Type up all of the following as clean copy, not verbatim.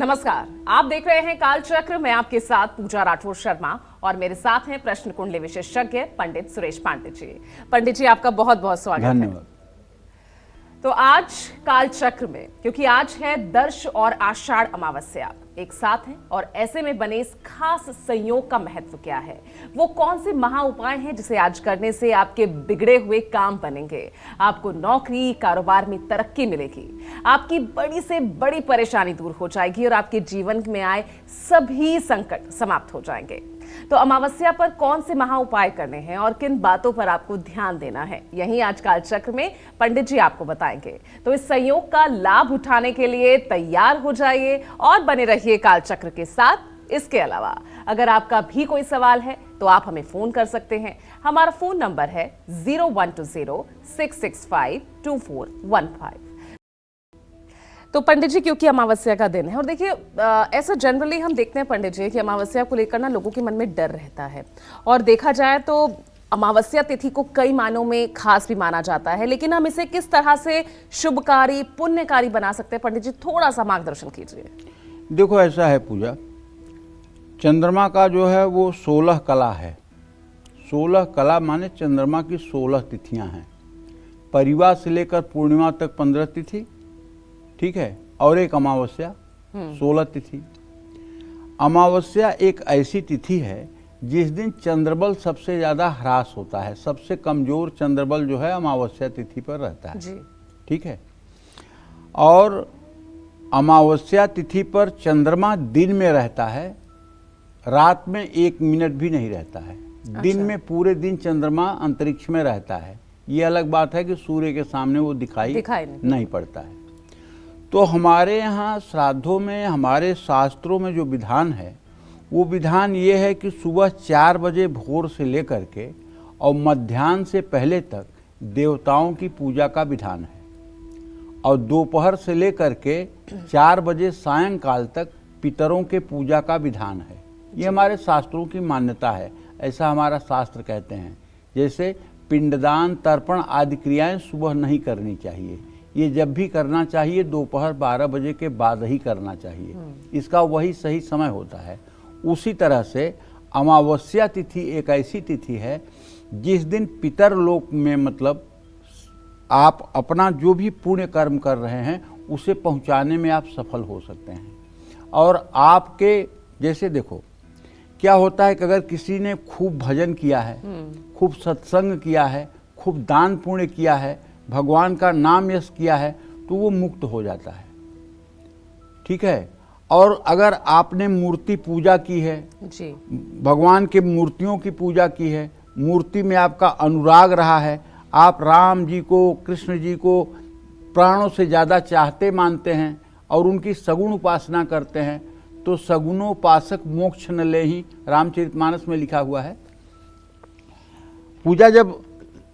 नमस्कार, आप देख रहे हैं काल चक्र। मैं आपके साथ पूजा राठौर शर्मा और मेरे साथ हैं प्रश्न कुंडली विशेषज्ञ पंडित सुरेश पांडे जी। पंडित जी, आपका बहुत बहुत स्वागत है। धन्यवाद। तो आज काल चक्र में, क्योंकि आज है दर्श और आषाढ़ अमावस्या एक साथ है, और ऐसे में बने इस खास संयोग का महत्व क्या है, वो कौन से महा उपाय हैं जिसे आज करने से आपके बिगड़े हुए काम बनेंगे, आपको नौकरी कारोबार में तरक्की मिलेगी, आपकी बड़ी से बड़ी परेशानी दूर हो जाएगी और आपके जीवन में आए सभी संकट समाप्त हो जाएंगे। तो अमावस्या पर कौन से महा उपाय करने हैं और किन बातों पर आपको ध्यान देना है, यही आज काल चक्र में पंडित जी आपको बताएंगे। तो इस संयोग का लाभ उठाने के लिए तैयार हो जाइए और बने रहिए काल चक्र के साथ। इसके अलावा अगर आपका भी कोई सवाल है तो आप हमें फोन कर सकते हैं। हमारा फोन नंबर है 0120-665-2415। तो पंडित जी, क्योंकि अमावस्या का दिन है और देखिए ऐसा जनरली हम देखते हैं पंडित जी कि अमावस्या को लेकर ना लोगों के मन में डर रहता है, और देखा जाए तो अमावस्या तिथि को कई मानों में खास भी माना जाता है, लेकिन हम इसे किस तरह से शुभकारी पुण्यकारी बना सकते हैं, पंडित जी थोड़ा सा मार्गदर्शन कीजिए। देखो, ऐसा है पूजा, चंद्रमा का जो है वो 16 कला है। 16 कला माने चंद्रमा की 16 तिथियां हैं। परिवार से लेकर पूर्णिमा तक 15 तिथि, ठीक है, और एक अमावस्या 16 तिथि। अमावस्या एक ऐसी तिथि है जिस दिन चंद्रबल सबसे ज्यादा ह्रास होता है। सबसे कमजोर चंद्रबल जो है अमावस्या तिथि पर रहता है जी। ठीक है, और अमावस्या तिथि पर चंद्रमा दिन में रहता है, रात में 1 मिनट भी नहीं रहता है। दिन में पूरे दिन चंद्रमा अंतरिक्ष में रहता है। ये अलग बात है कि सूर्य के सामने वो दिखाई नहीं पड़ता है। तो हमारे यहाँ श्राद्धों में, हमारे शास्त्रों में जो विधान है वो विधान ये है कि सुबह 4 बजे भोर से लेकर के और मध्याह्न से पहले तक देवताओं की पूजा का विधान है, और दोपहर से लेकर के 4 बजे सायंकाल तक पितरों के पूजा का विधान है। ये हमारे शास्त्रों की मान्यता है, ऐसा हमारा शास्त्र कहते हैं। जैसे पिंडदान, तर्पण आदि क्रियाएं सुबह नहीं करनी चाहिए, ये जब भी करना चाहिए दोपहर 12 बजे के बाद ही करना चाहिए, इसका वही सही समय होता है। उसी तरह से अमावस्या तिथि एक ऐसी तिथि है जिस दिन पितर लोक में, मतलब आप अपना जो भी पुण्य कर्म कर रहे हैं उसे पहुंचाने में आप सफल हो सकते हैं। और आपके जैसे देखो क्या होता है कि अगर किसी ने खूब भजन किया है, खूब सत्संग किया है, खूब दान पुण्य किया है, भगवान का नाम यश किया है, तो वो मुक्त हो जाता है। ठीक है, और अगर आपने मूर्ति पूजा की है जी, भगवान के मूर्तियों की पूजा की है, मूर्ति में आपका अनुराग रहा है, आप राम जी को, कृष्ण जी को प्राणों से ज़्यादा चाहते मानते हैं और उनकी सगुण उपासना करते हैं, तो सगुणोपासक मोक्ष न ले ही रामचरितमानस में लिखा हुआ है। पूजा जब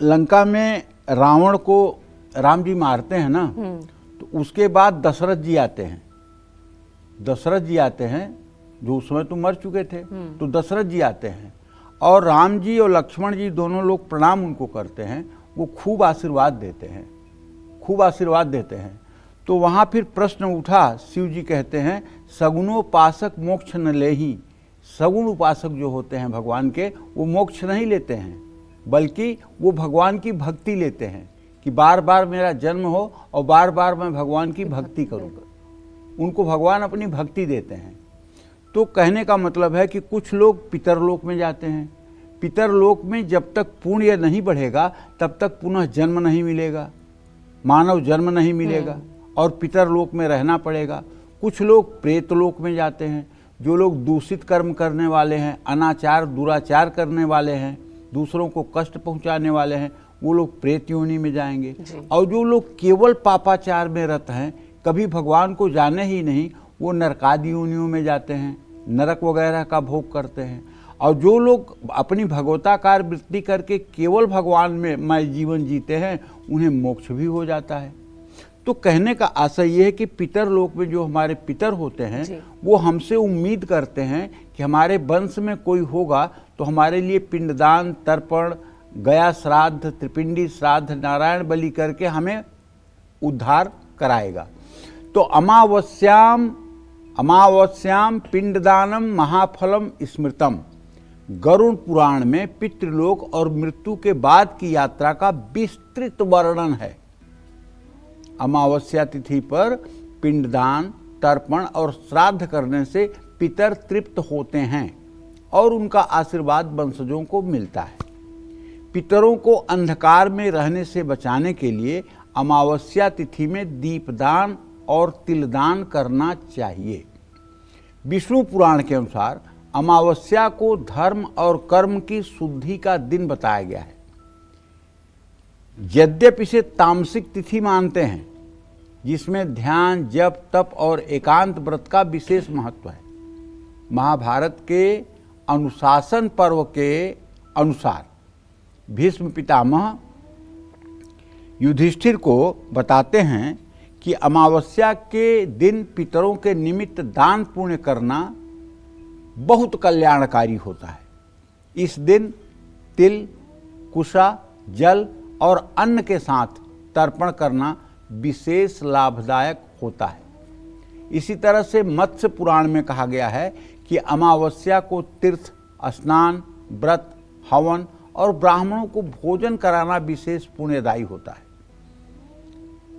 लंका में रावण को राम जी मारते हैं ना, तो उसके बाद दशरथ जी आते हैं। दशरथ जी आते हैं जो उस समय तो मर चुके थे, तो दशरथ जी आते हैं और राम जी और लक्ष्मण जी दोनों लोग प्रणाम उनको करते हैं। वो खूब आशीर्वाद देते हैं, खूब आशीर्वाद देते हैं। तो वहाँ फिर प्रश्न उठा, शिव जी कहते हैं सगुणोपासक मोक्ष न ले ही। सगुण उपासक जो होते हैं भगवान के, वो मोक्ष नहीं लेते हैं, बल्कि वो भगवान की भक्ति लेते हैं कि बार बार मेरा जन्म हो और बार बार मैं भगवान की भक्ति करूँगा। उनको भगवान अपनी भक्ति देते हैं। तो कहने का मतलब है कि कुछ लोग पितरलोक में जाते हैं। पितरलोक में जब तक पुण्य नहीं बढ़ेगा तब तक पुनः जन्म नहीं मिलेगा, मानव जन्म नहीं मिलेगा और पितरलोक में रहना पड़ेगा। कुछ लोग प्रेतलोक में जाते हैं। जो लोग दूषित कर्म करने वाले हैं, अनाचार दुराचार करने वाले हैं, दूसरों को कष्ट पहुंचाने वाले हैं, वो लोग प्रेत योनि में जाएंगे। और जो लोग केवल पापाचार में रत हैं, कभी भगवान को जाने ही नहीं, वो नरकादि योनियों में जाते हैं, नरक वगैरह का भोग करते हैं। और जो लोग अपनी भगवताकार वृत्ति करके केवल भगवान में मैं जीवन जीते हैं, उन्हें मोक्ष भी हो जाता है। तो कहने का आशय ये है कि पितर लोक में जो हमारे पितर होते हैं वो हमसे उम्मीद करते हैं कि हमारे वंश में कोई होगा तो हमारे लिए पिंडदान, तर्पण, गया श्राद्ध, त्रिपिंडी श्राद्ध, नारायण बलि करके हमें उद्धार कराएगा। तो अमावस्याम अमावस्याम पिंडदानम महाफलम स्मृतम। गरुड़ पुराण में पितृलोक और मृत्यु के बाद की यात्रा का विस्तृत वर्णन है। अमावस्या तिथि पर पिंडदान, तर्पण और श्राद्ध करने से पितर तृप्त होते हैं और उनका आशीर्वाद वंशजों को मिलता है। पितरों को अंधकार में रहने से बचाने के लिए अमावस्या तिथि में दीपदान और तिलदान करना चाहिए। विष्णु पुराण के अनुसार अमावस्या को धर्म और कर्म की शुद्धि का दिन बताया गया है। यद्यपि इसे तामसिक तिथि मानते हैं, जिसमें ध्यान, जप, तप और एकांत व्रत का विशेष महत्व है। महाभारत के अनुशासन पर्व के अनुसार भीष्म पितामह युधिष्ठिर को बताते हैं कि अमावस्या के दिन पितरों के निमित्त दान पुण्य करना बहुत कल्याणकारी होता है। इस दिन तिल, कुशा, जल और अन्न के साथ तर्पण करना विशेष लाभदायक होता है। इसी तरह से मत्स्य पुराण में कहा गया है कि अमावस्या को तीर्थ, स्नान, व्रत, हवन और ब्राह्मणों को भोजन कराना विशेष पुण्यदायी होता है।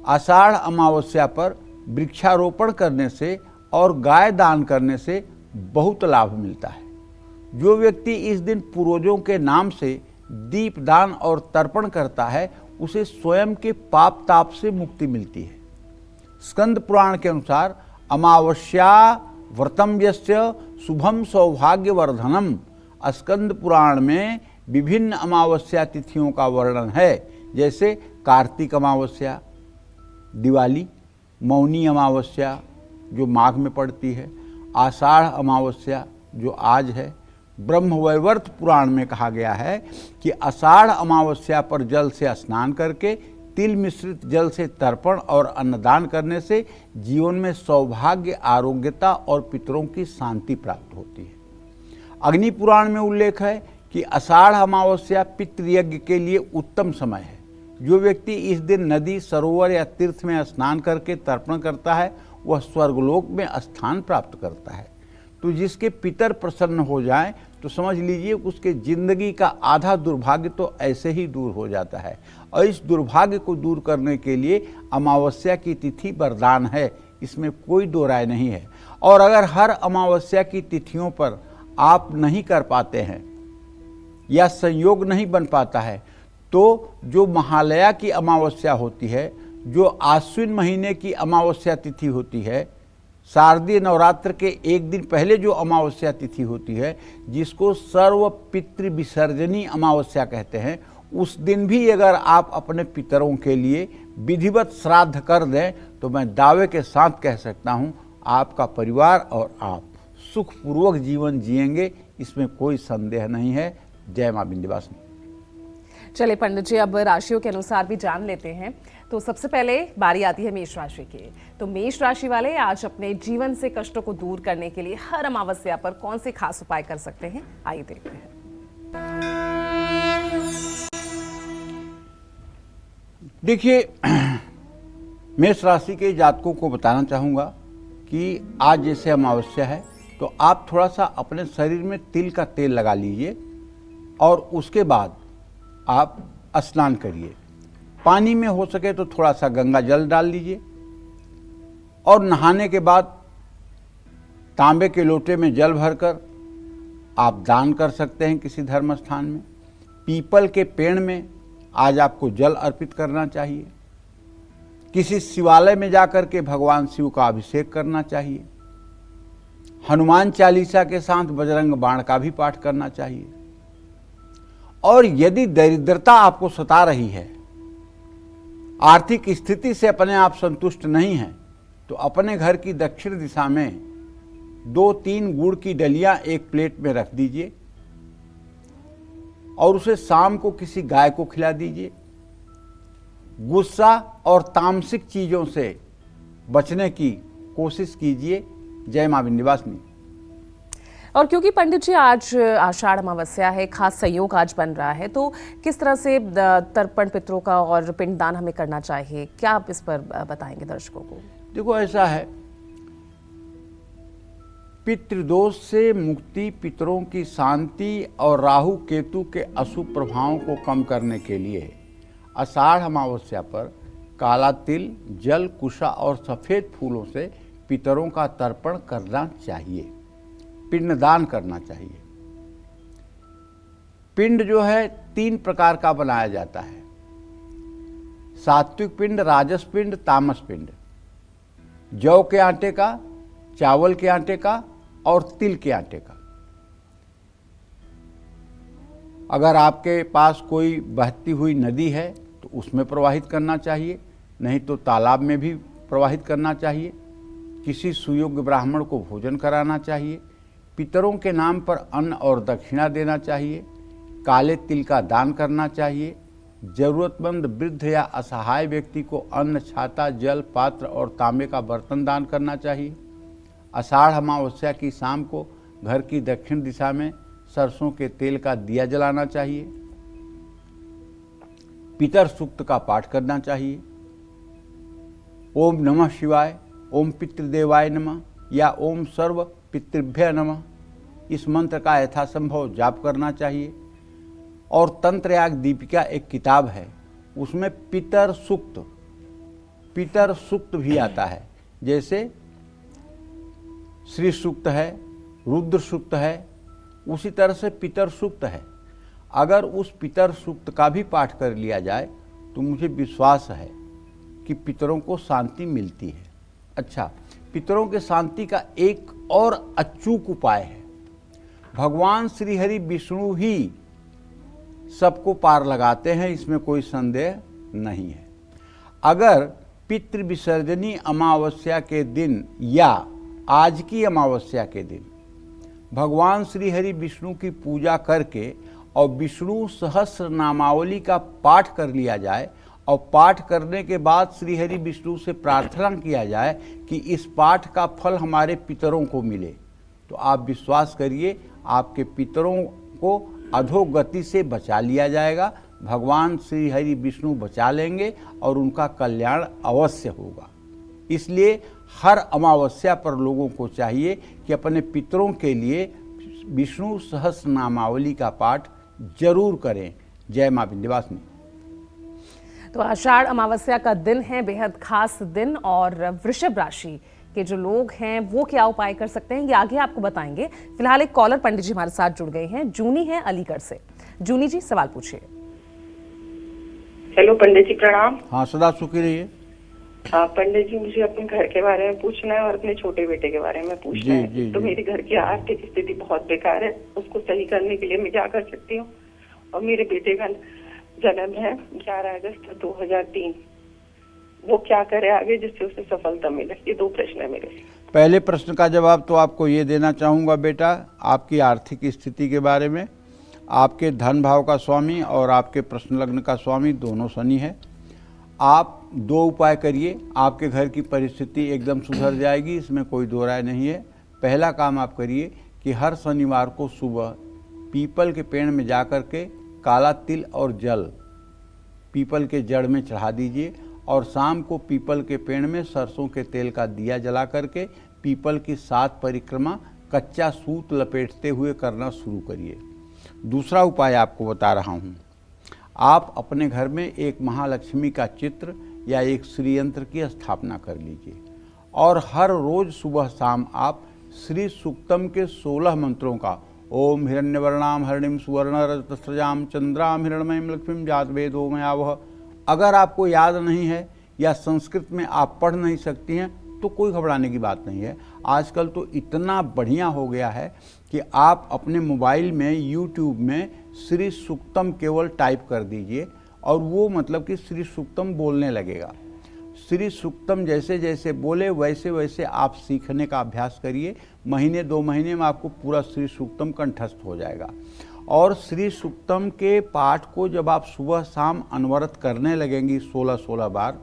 आषाढ़ अमावस्या पर वृक्षारोपण करने से और गाय दान करने से बहुत लाभ मिलता है। जो व्यक्ति इस दिन पूर्वजों के नाम से दीपदान और तर्पण करता है, उसे स्वयं के पाप ताप से मुक्ति मिलती है। स्कंद पुराण के अनुसार अमावस्या व्रतम यस्य शुभम सौभाग्यवर्धनम। स्कंद पुराण में विभिन्न अमावस्या तिथियों का वर्णन है, जैसे कार्तिक अमावस्या, दिवाली, मौनी अमावस्या जो माघ में पड़ती है, आषाढ़ अमावस्या जो आज है। ब्रह्मवैवर्त पुराण में कहा गया है कि आषाढ़ अमावस्या पर जल से स्नान करके तिल मिश्रित जल से तर्पण और अन्नदान करने से जीवन में सौभाग्य, आरोग्यता और पितरों की शांति प्राप्त होती है। अग्नि पुराण में उल्लेख है कि आषाढ़ अमावस्या पितृयज्ञ के लिए उत्तम समय है। जो व्यक्ति इस दिन नदी, सरोवर या तीर्थ में स्नान करके तर्पण करता है, वह स्वर्गलोक में स्थान प्राप्त करता है। तो जिसके पितर प्रसन्न हो जाएं तो समझ लीजिए उसके जिंदगी का आधा दुर्भाग्य तो ऐसे ही दूर हो जाता है। और इस दुर्भाग्य को दूर करने के लिए अमावस्या की तिथि वरदान है, इसमें कोई दो राय नहीं है। और अगर हर अमावस्या की तिथियों पर आप नहीं कर पाते हैं या संयोग नहीं बन पाता है, तो जो महालया की अमावस्या होती है, जो आश्विन महीने की अमावस्या तिथि होती है, शारदीय नवरात्र के एक दिन पहले जो अमावस्या तिथि होती है, जिसको सर्व पितृ विसर्जनी अमावस्या कहते हैं, उस दिन भी अगर आप अपने पितरों के लिए विधिवत श्राद्ध कर दें तो मैं दावे के साथ कह सकता हूं, आपका परिवार और आप सुखपूर्वक जीवन जिएंगे, इसमें कोई संदेह नहीं है। जय मां विंध्यवासिनी। चलिए पंडित जी, अब राशियों के अनुसार भी जान लेते हैं। तो सबसे पहले बारी आती है मेष राशि की। तो मेष राशि वाले आज अपने जीवन से कष्टों को दूर करने के लिए हर अमावस्या पर कौन से खास उपाय कर सकते हैं, आइए देखते हैं। देखिए, मेष राशि के जातकों को बताना चाहूँगा कि आज जैसे अमावस्या है तो आप थोड़ा सा अपने शरीर में तिल का तेल लगा लीजिए और उसके बाद आप स्नान करिए। पानी में हो सके तो थोड़ा सा गंगा जल डाल लीजिए और नहाने के बाद तांबे के लोटे में जल भरकर आप दान कर सकते हैं किसी धर्म स्थान में। पीपल के पेड़ में आज आपको जल अर्पित करना चाहिए। किसी शिवालय में जाकर के भगवान शिव का अभिषेक करना चाहिए। हनुमान चालीसा के साथ बजरंग बाण का भी पाठ करना चाहिए। और यदि दरिद्रता आपको सता रही है, आर्थिक स्थिति से अपने आप संतुष्ट नहीं है, तो अपने घर की दक्षिण दिशा में 2-3 गुड़ की डलियां एक प्लेट में रख दीजिए और उसे शाम को किसी गाय को खिला दीजिए। गुस्सा और तामसिक चीजों से बचने की कोशिश कीजिए। जय मां विंध्यवासिनी। और क्योंकि पंडित जी आज आषाढ़ अमावस्या है, खास संयोग आज बन रहा है, तो किस तरह से तर्पण पितरों का और पिंडदान हमें करना चाहिए, क्या आप इस पर बताएंगे दर्शकों को? देखो, ऐसा है, पितृदोष से मुक्ति, पितरों की शांति और राहु केतु के अशुभ प्रभावों को कम करने के लिए आषाढ़ अमावस्या पर काला तिल, जल, कुशा और सफ़ेद फूलों से पितरों का तर्पण करना चाहिए, पिंडदान करना चाहिए। पिंड जो है 3 प्रकार का बनाया जाता है, सात्विक पिंड, राजस पिंड, तामस पिंड। जौ के आटे का, चावल के आटे का और तिल के आटे का। अगर आपके पास कोई बहती हुई नदी है तो उसमें प्रवाहित करना चाहिए, नहीं तो तालाब में भी प्रवाहित करना चाहिए। किसी सुयोग्य ब्राह्मण को भोजन कराना चाहिए। पितरों के नाम पर अन्न और दक्षिणा देना चाहिए। काले तिल का दान करना चाहिए। जरूरतमंद वृद्ध या असहाय व्यक्ति को अन्न, छाता, जल, पात्र और तांबे का बर्तन दान करना चाहिए। आषाढ़ अमावस्या की शाम को घर की दक्षिण दिशा में सरसों के तेल का दिया जलाना चाहिए। पितर सूक्त का पाठ करना चाहिए। ओम नमः शिवाय, ओम पितृदेवाय नमः या ओम सर्व पितृभ्य नमः, इस मंत्र का यथासंभव जाप करना चाहिए। और तंत्रयाग दीपिका एक किताब है, उसमें पितर सूक्त भी आता है। जैसे श्री सूक्त है, रुद्र सूक्त है, उसी तरह से पितर सूक्त है। अगर उस पितर सूक्त का भी पाठ कर लिया जाए तो मुझे विश्वास है कि पितरों को शांति मिलती है। अच्छा, पितरों के शांति का एक और अचूक उपाय है। भगवान श्री हरि विष्णु ही सबको पार लगाते हैं, इसमें कोई संदेह नहीं है। अगर पितृ विसर्जनी अमावस्या के दिन या आज की अमावस्या के दिन भगवान श्री हरि विष्णु की पूजा करके और विष्णु सहस्र नामावली का पाठ कर लिया जाए और पाठ करने के बाद श्री हरि विष्णु से प्रार्थना किया जाए कि इस पाठ का फल हमारे पितरों को मिले, तो आप विश्वास करिए आपके पितरों को अधोगति से बचा लिया जाएगा। भगवान श्री हरि विष्णु बचा लेंगे और उनका कल्याण अवश्य होगा। इसलिए हर अमावस्या पर लोगों को चाहिए कि अपने पितरों के लिए विष्णु सहस्र नामावली का पाठ जरूर करें। जय मां विंध्यवासिनी। तो आषाढ़ अमावस्या का दिन है, बेहद खास दिन, और वृषभ राशि के जो लोग हैं वो क्या उपाय कर सकते हैं ये आगे आपको बताएंगे। फिलहाल एक कॉलर पंडित जी हमारे साथ जुड़ गए हैं। जूनी है अलीगढ़ से। जूनी जी, सवाल पूछिए। हेलो पंडित जी, प्रणाम। हाँ, सदा सुखी रहिए। हाँ पंडित जी, मुझे अपने घर के बारे में पूछना है और अपने छोटे बेटे के बारे में पूछना है। तो मेरे घर की आर्थिक स्थिति बहुत बेकार है, उसको सही करने के लिए मैं क्या कर सकती हूँ? और मेरे बेटे का जन्म है 11 अगस्त 2003, वो क्या करे आगे जिससे उसे सफलता मिले? ये 2 प्रश्न है मेरे। पहले प्रश्न का जवाब तो आपको ये देना चाहूँगा बेटा, आपकी आर्थिक स्थिति के बारे में। आपके धन भाव का स्वामी और आपके प्रश्न लग्न का स्वामी दोनों शनि है। आप 2 उपाय करिए, आपके घर की परिस्थिति एकदम सुधर जाएगी, इसमें कोई दो राय नहीं है। पहला काम आप करिए कि हर शनिवार को सुबह पीपल के पेड़ में जा कर के काला तिल और जल पीपल के जड़ में चढ़ा दीजिए और शाम को पीपल के पेड़ में सरसों के तेल का दिया जला करके पीपल की 7 परिक्रमा कच्चा सूत लपेटते हुए करना शुरू करिए। दूसरा उपाय आपको बता रहा हूँ, आप अपने घर में एक महालक्ष्मी का चित्र या एक श्री यंत्र की स्थापना कर लीजिए और हर रोज सुबह शाम आप श्री सूक्तम के 16 मंत्रों का ओम हिरण्यवर्णाम हरिणीम सुवर्ण रजतस्रजाम चंद्राम हिरण्मयीं लक्ष्मीं जात वेदो मयावह, अगर आपको याद नहीं है या संस्कृत में आप पढ़ नहीं सकती हैं तो कोई घबराने की बात नहीं है। आजकल तो इतना बढ़िया हो गया है कि आप अपने मोबाइल में यूट्यूब में श्री सूक्तम केवल टाइप कर दीजिए और वो मतलब कि श्री सूक्तम बोलने लगेगा। श्री सूक्तम जैसे जैसे बोले वैसे वैसे आप सीखने का अभ्यास करिए। महीने 2 महीने में आपको पूरा श्री सूक्तम कंठस्थ हो जाएगा। और श्री सूक्तम के पाठ को जब आप सुबह शाम अनवरत करने लगेंगी 16-16 बार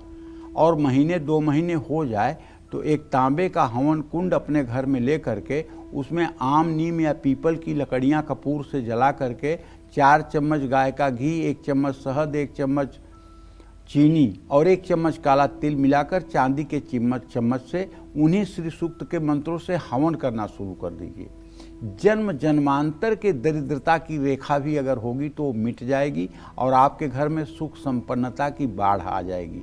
और महीने 2 महीने हो जाए तो एक तांबे का हवन कुंड अपने घर में ले करके उसमें आम, नीम या पीपल की लकड़ियां कपूर से जला करके 4 चम्मच गाय का घी, 1 चम्मच शहद, 1 चम्मच चीनी और 1 चम्मच काला तिल मिलाकर चांदी के चम्मच से उन्हीं श्री सूक्त के मंत्रों से हवन करना शुरू कर दीजिए। जन्म जन्मांतर के दरिद्रता की रेखा भी अगर होगी तो मिट जाएगी और आपके घर में सुख संपन्नता की बाढ़ आ जाएगी।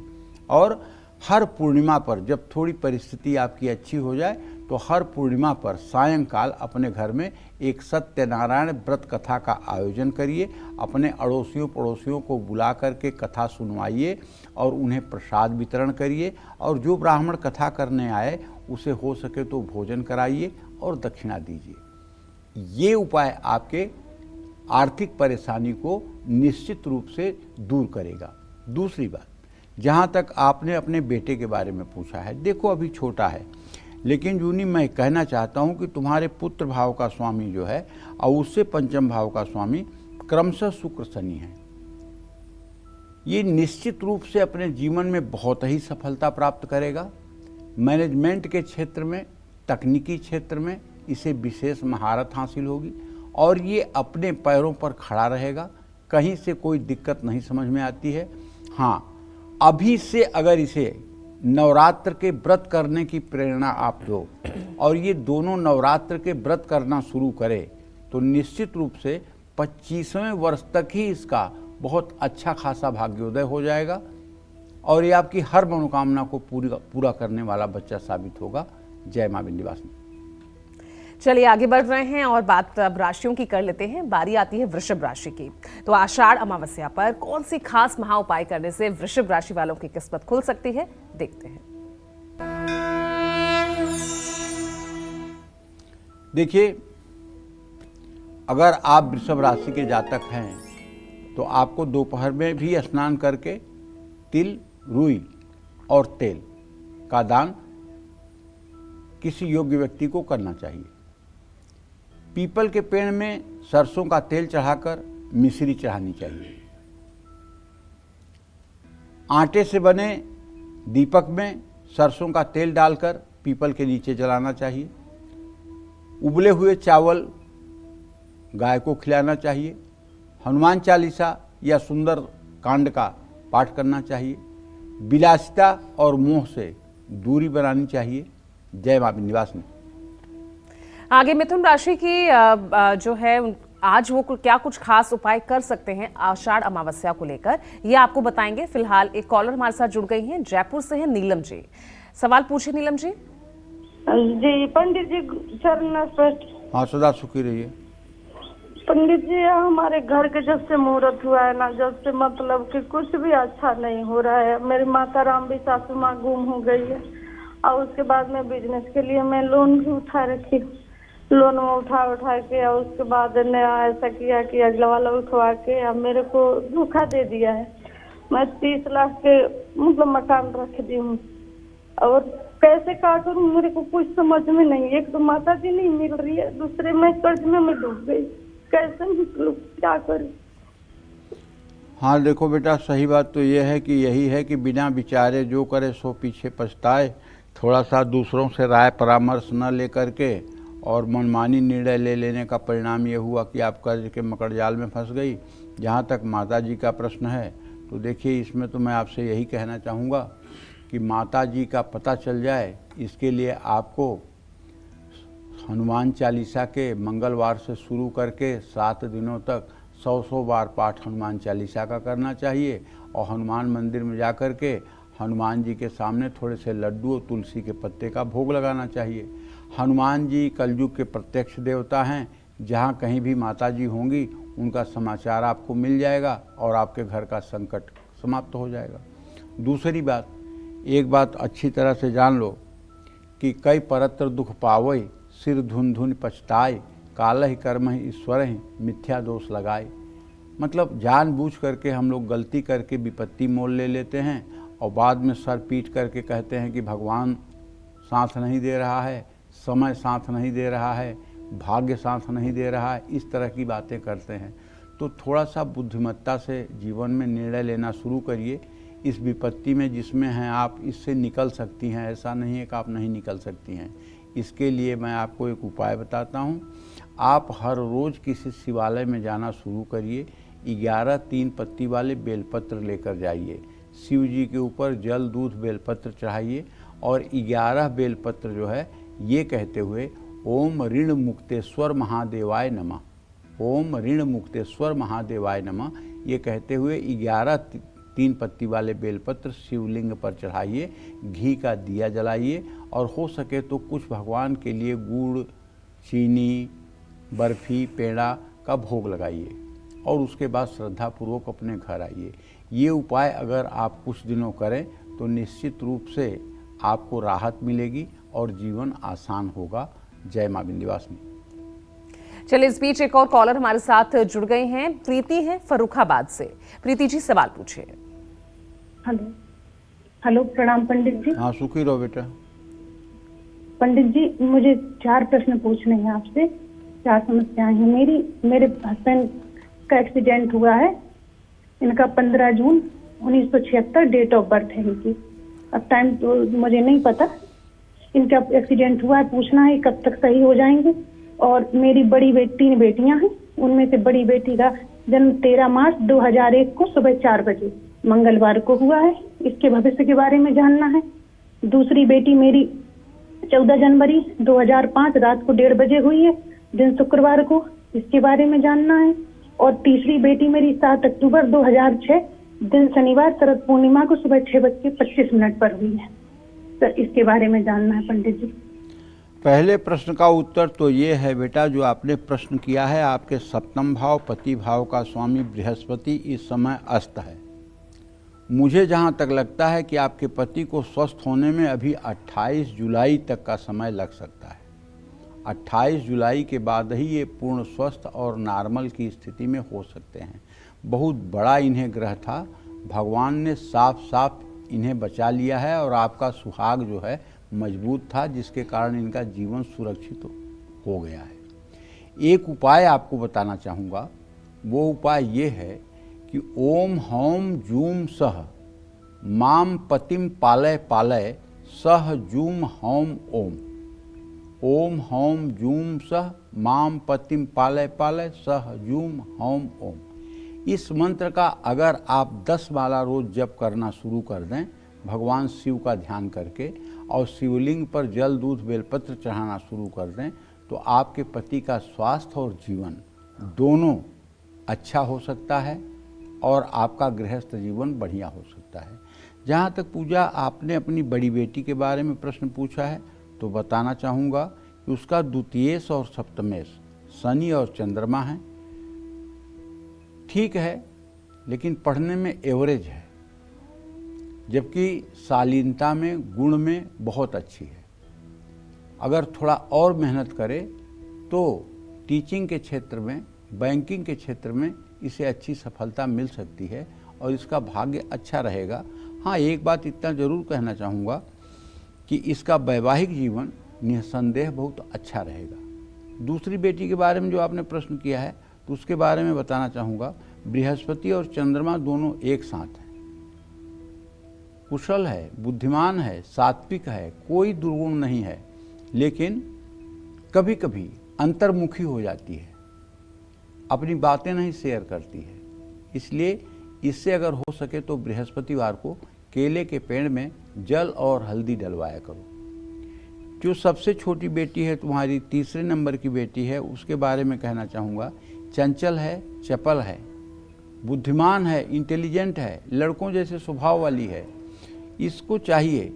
और हर पूर्णिमा पर जब थोड़ी परिस्थिति आपकी अच्छी हो जाए तो हर पूर्णिमा पर सायंकाल अपने घर में एक सत्यनारायण व्रत कथा का आयोजन करिए। अपने अड़ोसियों पड़ोसियों को बुला करके कथा सुनवाइए और उन्हें प्रसाद वितरण करिए। और जो ब्राह्मण कथा करने आए उसे हो सके तो भोजन कराइए और दक्षिणा दीजिए। ये उपाय आपके आर्थिक परेशानी को निश्चित रूप से दूर करेगा। दूसरी बात, जहाँ तक आपने अपने बेटे के बारे में पूछा है, देखो अभी छोटा है, लेकिन जूनी मैं कहना चाहता हूँ कि तुम्हारे पुत्र भाव का स्वामी जो है और उससे पंचम भाव का स्वामी क्रमशः शुक्र शनि है। ये निश्चित रूप से अपने जीवन में बहुत ही सफलता प्राप्त करेगा। मैनेजमेंट के क्षेत्र में, तकनीकी क्षेत्र में इसे विशेष महारत हासिल होगी और ये अपने पैरों पर खड़ा रहेगा। कहीं से कोई दिक्कत नहीं समझ में आती है। हाँ, अभी से अगर इसे नवरात्र के व्रत करने की प्रेरणा आप दो और ये दोनों नवरात्र के व्रत करना शुरू करे तो निश्चित रूप से 25वें वर्ष तक ही इसका बहुत अच्छा खासा भाग्योदय हो जाएगा और ये आपकी हर मनोकामना को पूरा करने वाला बच्चा साबित होगा। जय मां विंध्यवासिनी। चलिए आगे बढ़ रहे हैं और बात अब राशियों की कर लेते हैं। बारी आती है वृषभ राशि की। तो आषाढ़ अमावस्या पर कौन सी खास महा उपाय करने से वृषभ राशि वालों की किस्मत खुल सकती है, देखते हैं। देखिए, अगर आप वृषभ राशि के जातक हैं तो आपको दोपहर में भी स्नान करके तिल, रुई और तेल का दान किसी योग्य व्यक्ति को करना चाहिए। पीपल के पेड़ में सरसों का तेल चढ़ाकर मिश्री चढ़ानी चाहिए। आटे से बने दीपक में सरसों का तेल डालकर पीपल के नीचे जलाना चाहिए। उबले हुए चावल गाय को खिलाना चाहिए। हनुमान चालीसा या सुंदर कांड का पाठ करना चाहिए। विलासिता और मोह से दूरी बनानी चाहिए। जय मां विंध्यवासिनी। आगे मिथुन राशि की जो है आज वो क्या कुछ खास उपाय कर सकते हैं आषाढ़ अमावस्या को लेकर, ये आपको बताएंगे। फिलहाल एक कॉलर हमारे साथ जुड़ गई हैं, जयपुर से है नीलम जी। सवाल पूछिए नीलम जी। जी पंडित जी, चरण स्पष्ट। हाँ, सदा सुखी रहिए। पंडित जी, हमारे घर के जब से मुहूर्त हुआ है ना, जब से मतलब कि कुछ भी अच्छा नहीं हो रहा है। मेरी माता राम भी सासू माँ गुम हो गई है और उसके बाद में बिजनेस के लिए मैं लोन भी उठा रखी। लोन में उठा के और उसके बाद ने ऐसा किया कि अगला वाला उठवा के अब मेरे को धोखा दे दिया है। मैं 30 लाख के मतलब मकान रख दी हूँ और कैसे क्या करूँ मेरे को कुछ समझ में नहीं। एक तो माता जी नहीं मिल रही है, दूसरे मैं कर्ज में मैं डूब गई। कैसे निकलूं, क्या करूं? हाँ देखो बेटा, सही बात तो ये है कि यही है कि बिना विचारे जो करे सो पीछे पछताए। थोड़ा सा दूसरों से राय परामर्श न लेकर के और मनमानी निर्णय ले लेने का परिणाम ये हुआ कि आप कर्ज के मकड़ जाल में फंस गई। जहाँ तक माता जी का प्रश्न है तो देखिए, इसमें तो मैं आपसे यही कहना चाहूँगा कि माता जी का पता चल जाए, इसके लिए आपको हनुमान चालीसा के मंगलवार से शुरू करके 7 दिनों तक 100 बार पाठ हनुमान चालीसा का करना चाहिए और हनुमान मंदिर में जाकर के हनुमान जी के सामने थोड़े से लड्डू और तुलसी के पत्ते का भोग लगाना चाहिए। हनुमान जी कलयुग के प्रत्यक्ष देवता हैं। जहाँ कहीं भी माता जी होंगी उनका समाचार आपको मिल जाएगा और आपके घर का संकट समाप्त हो जाएगा। दूसरी बात, एक बात अच्छी तरह से जान लो कि कई परत्र दुख पावई, सिर धुन धुन पछताए, काल ही कर्म ही ईश्वर ही मिथ्या दोष लगाए। मतलब जानबूझ करके हम लोग गलती करके विपत्ति मोल ले लेते हैं और बाद में सर पीट करके कहते हैं कि भगवान साथ नहीं दे रहा है, समय साथ नहीं दे रहा है, भाग्य साथ नहीं दे रहा है। इस तरह की बातें करते हैं। तो थोड़ा सा बुद्धिमत्ता से जीवन में निर्णय लेना शुरू करिए। इस विपत्ति में जिसमें हैं आप, इससे निकल सकती हैं। ऐसा नहीं है कि आप नहीं निकल सकती हैं। इसके लिए मैं आपको एक उपाय बताता हूँ। आप हर रोज़ किसी शिवालय में जाना शुरू करिए। 11 3 पत्ती वाले बेलपत्र लेकर जाइए। शिव जी के ऊपर जल दूध बेलपत्र चढ़ाइए और 11 बेलपत्र जो है ये कहते हुए ओम ऋण मुक्तेश्वर महादेवाय नमः, ओम ऋण मुक्तेश्वर महादेवाय नमः ये कहते हुए 11 3 पत्ती वाले बेलपत्र शिवलिंग पर चढ़ाइए, घी का दिया जलाइए और हो सके तो कुछ भगवान के लिए गुड़, चीनी, बर्फ़ी, पेड़ा का भोग लगाइए और उसके बाद श्रद्धापूर्वक अपने घर आइए। ये उपाय अगर आप कुछ दिनों करें तो निश्चित रूप से आपको राहत मिलेगी और जीवन आसान होगा। जय मां विंध्यवासिनी। चलिए, इस बीच एक और कॉलर हमारे साथ जुड़ गए हैं। प्रीति हैं फर्रुखाबाद से। प्रीति जी, सवाल पूछिए। हेलो हेलो, प्रणाम पंडित जी। हाँ, सुखी रहो बेटा। पंडित जी, मुझे 4 प्रश्न पूछने हैं आपसे। 4 समस्याएं हैं मेरे हस्बैंड का एक्सीडेंट हुआ है। इनका 15 जून 1976 डेट ऑफ बर्थ है इनकी। अब टाइम तो मुझे नहीं पता। इनका एक्सीडेंट हुआ है, पूछना है कब तक सही हो जाएंगे। और मेरी बड़ी 3 बेटियां हैं, उनमें से बड़ी बेटी का जन्म 13 मार्च 2001 को सुबह 4 बजे मंगलवार को हुआ है। इसके भविष्य के बारे में जानना है। दूसरी बेटी मेरी 14 जनवरी 2005 रात को 1:30 बजे हुई है, दिन शुक्रवार को। इसके बारे में जानना है। और तीसरी बेटी मेरी 7 अक्टूबर 2006 दिन शनिवार शरद पूर्णिमा को सुबह 6:25 पर हुई है। सर, इसके बारे में जानना है पंडित जी। पहले प्रश्न का उत्तर तो ये है बेटा, जो आपने प्रश्न किया है, आपके सप्तम भाव पति भाव का स्वामी बृहस्पति इस समय अस्त है। मुझे जहाँ तक लगता है कि आपके पति को स्वस्थ होने में अभी 28 जुलाई तक का समय लग सकता है। 28 जुलाई के बाद ही ये पूर्ण स्वस्थ और नॉर्मल की स्थिति में हो सकते हैं। बहुत बड़ा इन्हें ग्रह था, भगवान ने साफ साफ इन्हें बचा लिया है और आपका सुहाग जो है मजबूत था, जिसके कारण इनका जीवन सुरक्षित हो गया है। एक उपाय आपको बताना चाहूँगा। वो उपाय ये है कि ओम हौम जूम सह माम पतिम पालय पालय सह जूम हौम ओम, ओम हौम जूम सह माम पतिम पालय पालय सह जूम हौम ओम। इस मंत्र का अगर आप 10 माला रोज जप करना शुरू कर दें, भगवान शिव का ध्यान करके, और शिवलिंग पर जल दूध बेलपत्र चढ़ाना शुरू कर दें, तो आपके पति का स्वास्थ्य और जीवन दोनों अच्छा हो सकता है और आपका गृहस्थ जीवन बढ़िया हो सकता है। जहाँ तक पूजा आपने अपनी बड़ी बेटी के बारे में प्रश्न पूछा है, तो बताना चाहूँगा कि उसका द्वितीयेश और सप्तमेश शनि और चंद्रमा है। ठीक है, लेकिन पढ़ने में एवरेज है, जबकि शालीनता में, गुण में बहुत अच्छी है। अगर थोड़ा और मेहनत करे तो टीचिंग के क्षेत्र में, बैंकिंग के क्षेत्र में इसे अच्छी सफलता मिल सकती है और इसका भाग्य अच्छा रहेगा। हाँ, एक बात इतना ज़रूर कहना चाहूँगा कि इसका वैवाहिक जीवन निसंदेह बहुत अच्छा रहेगा। दूसरी बेटी के बारे में जो आपने प्रश्न किया है, तो उसके बारे में बताना चाहूँगा। बृहस्पति और चंद्रमा दोनों एक साथ हैं, कुशल है, बुद्धिमान है, सात्विक है, कोई दुर्गुण नहीं है, लेकिन कभी कभी अंतर्मुखी हो जाती है, अपनी बातें नहीं शेयर करती है। इसलिए इससे अगर हो सके तो बृहस्पतिवार को केले के पेड़ में जल और हल्दी डलवाया करो। जो सबसे छोटी बेटी है, तुम्हारी तीसरे नंबर की बेटी है, उसके बारे में कहना चाहूँगा। चंचल है, चपल है, बुद्धिमान है, इंटेलिजेंट है, लड़कों जैसे स्वभाव वाली है। इसको चाहिए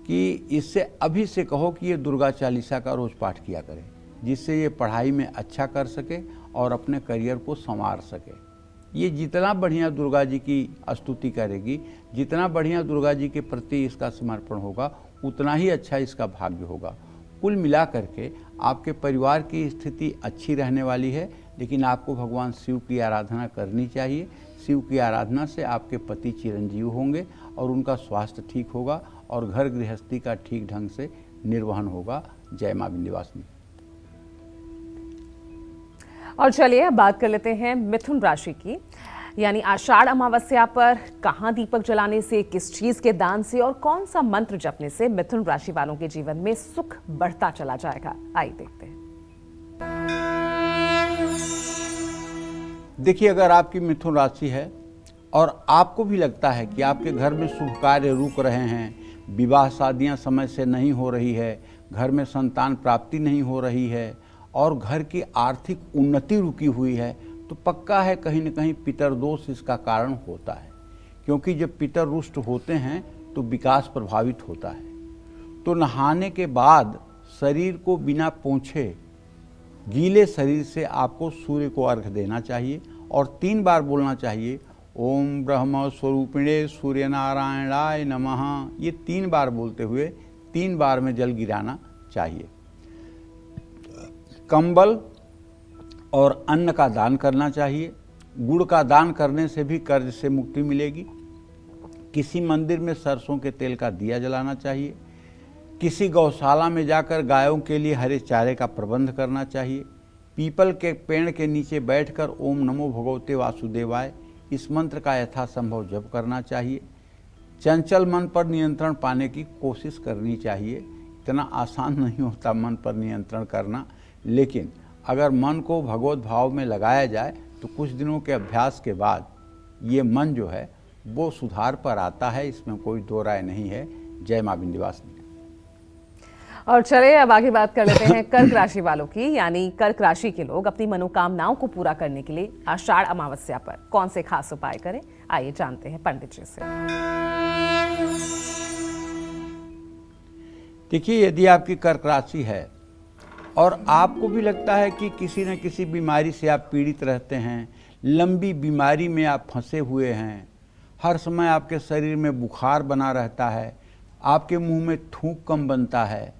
कि इससे अभी से कहो कि ये दुर्गा चालीसा का रोज़ पाठ किया करे, जिससे ये पढ़ाई में अच्छा कर सके और अपने करियर को संवार सके। ये जितना बढ़िया दुर्गा जी की स्तुति करेगी, जितना बढ़िया दुर्गा जी के प्रति इसका समर्पण होगा, उतना ही अच्छा इसका भाग्य होगा। कुल मिला करके आपके परिवार की स्थिति अच्छी रहने वाली है, लेकिन आपको भगवान शिव की आराधना करनी चाहिए। शिव की आराधना से आपके पति चिरंजीव होंगे और उनका स्वास्थ्य ठीक होगा और घर गृहस्थी का ठीक ढंग से निर्वहन होगा। जय मां विंध्यवासिनी। और चलिए अब बात कर लेते हैं मिथुन राशि की। यानी आषाढ़ अमावस्या पर कहां दीपक जलाने से, किस चीज के दान से और कौन सा मंत्र जपने से मिथुन राशि वालों के जीवन में सुख बढ़ता चला जाएगा, आइए देखते हैं। देखिए, अगर आपकी मिथुन राशि है और आपको भी लगता है कि आपके घर में शुभ कार्य रुक रहे हैं, विवाह शादियां समय से नहीं हो रही है, घर में संतान प्राप्ति नहीं हो रही है और घर की आर्थिक उन्नति रुकी हुई है, तो पक्का है कहीं न कहीं पितर दोष इसका कारण होता है। क्योंकि जब पितर रुष्ट होते हैं तो विकास प्रभावित होता है। तो नहाने के बाद शरीर को बिना पोंछे गीले शरीर से आपको सूर्य को अर्घ देना चाहिए और 3 बार बोलना चाहिए, ओम ब्रह्म स्वरूपिणे सूर्य नारायणाय नमः। ये 3 बार बोलते हुए 3 बार में जल गिराना चाहिए। कंबल और अन्न का दान करना चाहिए। गुड़ का दान करने से भी कर्ज से मुक्ति मिलेगी। किसी मंदिर में सरसों के तेल का दिया जलाना चाहिए। किसी गौशाला में जाकर गायों के लिए हरे चारे का प्रबंध करना चाहिए। पीपल के पेड़ के नीचे बैठकर ओम नमो भगवते वासुदेवाय इस मंत्र का यथासंभव जप करना चाहिए। चंचल मन पर नियंत्रण पाने की कोशिश करनी चाहिए। इतना आसान नहीं होता मन पर नियंत्रण करना, लेकिन अगर मन को भगवत भाव में लगाया जाए तो कुछ दिनों के अभ्यास के बाद ये मन जो है वो सुधार पर आता है, इसमें कोई दो राय नहीं है। जय मां विंध्यवासिनी। और चले अब आगे बात कर लेते हैं कर्क राशि वालों की, यानी कर्क राशि के लोग अपनी मनोकामनाओं को पूरा करने के लिए आषाढ़ अमावस्या पर कौन से खास उपाय करें, आइए जानते हैं पंडित जी से। देखिए, यदि आपकी कर्क राशि है और आपको भी लगता है कि किसी न किसी बीमारी से आप पीड़ित रहते हैं, लंबी बीमारी में आप फंसे हुए हैं, हर समय आपके शरीर में बुखार बना रहता है, आपके मुंह में थूक कम बनता है,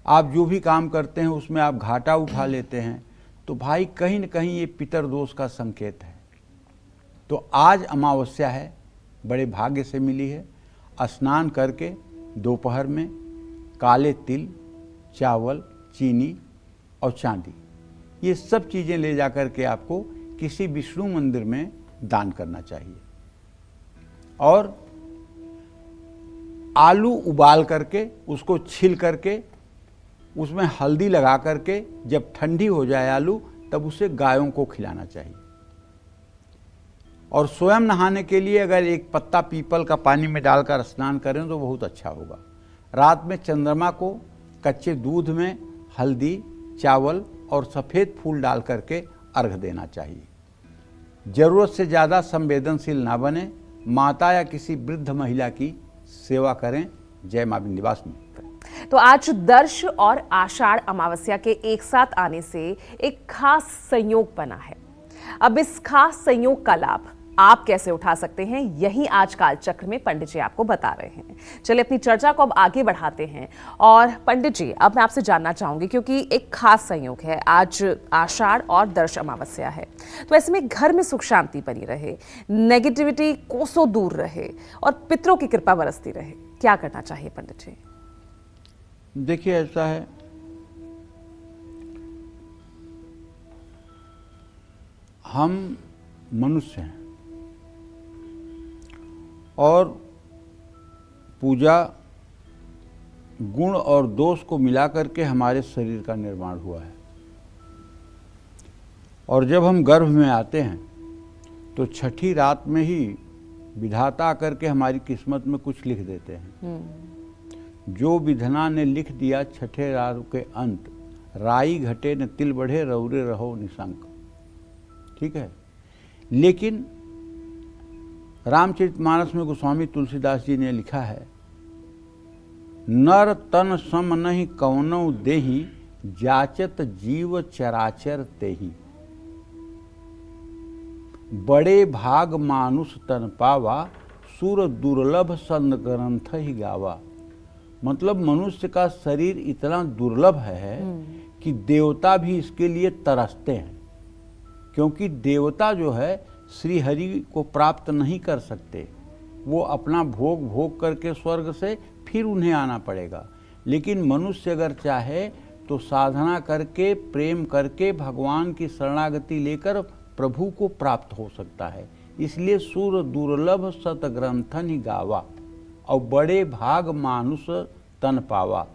आप जो भी काम करते हैं उसमें आप घाटा उठा लेते हैं, तो भाई कहीं न कहीं ये पितर दोष का संकेत है। तो आज अमावस्या है, बड़े भाग्य से मिली है। स्नान करके दोपहर में काले तिल, चावल, चीनी और चांदी, ये सब चीज़ें ले जा कर के आपको किसी विष्णु मंदिर में दान करना चाहिए। और आलू उबाल करके उसको छिल करके उसमें हल्दी लगा करके जब ठंडी हो जाए आलू, तब उसे गायों को खिलाना चाहिए। और स्वयं नहाने के लिए अगर एक पत्ता पीपल का पानी में डालकर स्नान करें तो बहुत अच्छा होगा। रात में चंद्रमा को कच्चे दूध में हल्दी, चावल और सफ़ेद फूल डाल करके अर्घ देना चाहिए। ज़रूरत से ज़्यादा संवेदनशील ना बने, माता या किसी वृद्ध महिला की सेवा करें। जय मां विंध्यवासिनी। तो आज दर्श और आषाढ़ अमावस्या के एक साथ आने से एक खास संयोग बना है। अब इस खास संयोग का लाभ आप कैसे उठा सकते हैं, यही आज काल चक्र में पंडित जी आपको बता रहे हैं। चलिए अपनी चर्चा को अब आगे बढ़ाते हैं। और पंडित जी, अब मैं आपसे जानना चाहूंगी, क्योंकि एक खास संयोग है, आज आषाढ़ और दर्श अमावस्या है, तो ऐसे में घर में सुख शांति बनी रहे, नेगेटिविटी कोसों दूर रहे और पितरों की कृपा बरसती रहे, क्या करना चाहिए पंडित जी? देखिए, ऐसा है, हम मनुष्य हैं और पूजा गुण और दोष को मिलाकर के हमारे शरीर का निर्माण हुआ है। और जब हम गर्भ में आते हैं तो छठी रात में ही विधाता आकर के हमारी किस्मत में कुछ लिख देते हैं। जो विधना ने लिख दिया छठे रात के अंत, राई घटे न तिल बढ़े, रौरे रहो निशंक। ठीक है, लेकिन रामचरितमानस में गोस्वामी तुलसीदास जी ने लिखा है, नर तन सम नहीं कौनौ देहि, जाचत जीव चराचर तेहि। बड़े भाग मानुष तन पावा, सुर दुर्लभ संत ग्रंथ ही गावा। मतलब मनुष्य का शरीर इतना दुर्लभ है कि देवता भी इसके लिए तरसते हैं, क्योंकि देवता जो है श्री हरि को प्राप्त नहीं कर सकते, वो अपना भोग भोग करके स्वर्ग से फिर उन्हें आना पड़ेगा। लेकिन मनुष्य अगर चाहे तो साधना करके, प्रेम करके, भगवान की शरणागति लेकर प्रभु को प्राप्त हो सकता है। इसलिए सुर दुर्लभ सत ग्रंथन ही गावा और बड़े भाग मानुष तन पावा।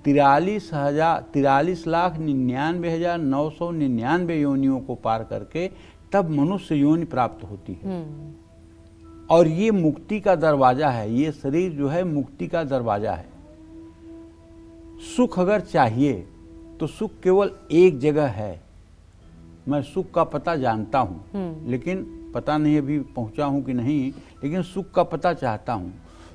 43,99,999 योनियों को पार करके तब मनुष्य योनि प्राप्त होती है। और ये मुक्ति का दरवाजा है। ये शरीर जो है मुक्ति का दरवाजा है। सुख अगर चाहिए तो सुख केवल एक जगह है। मैं सुख का पता जानता हूँ, लेकिन पता नहीं अभी पहुँचा हूँ कि नहीं, लेकिन सुख का पता चाहता हूँ।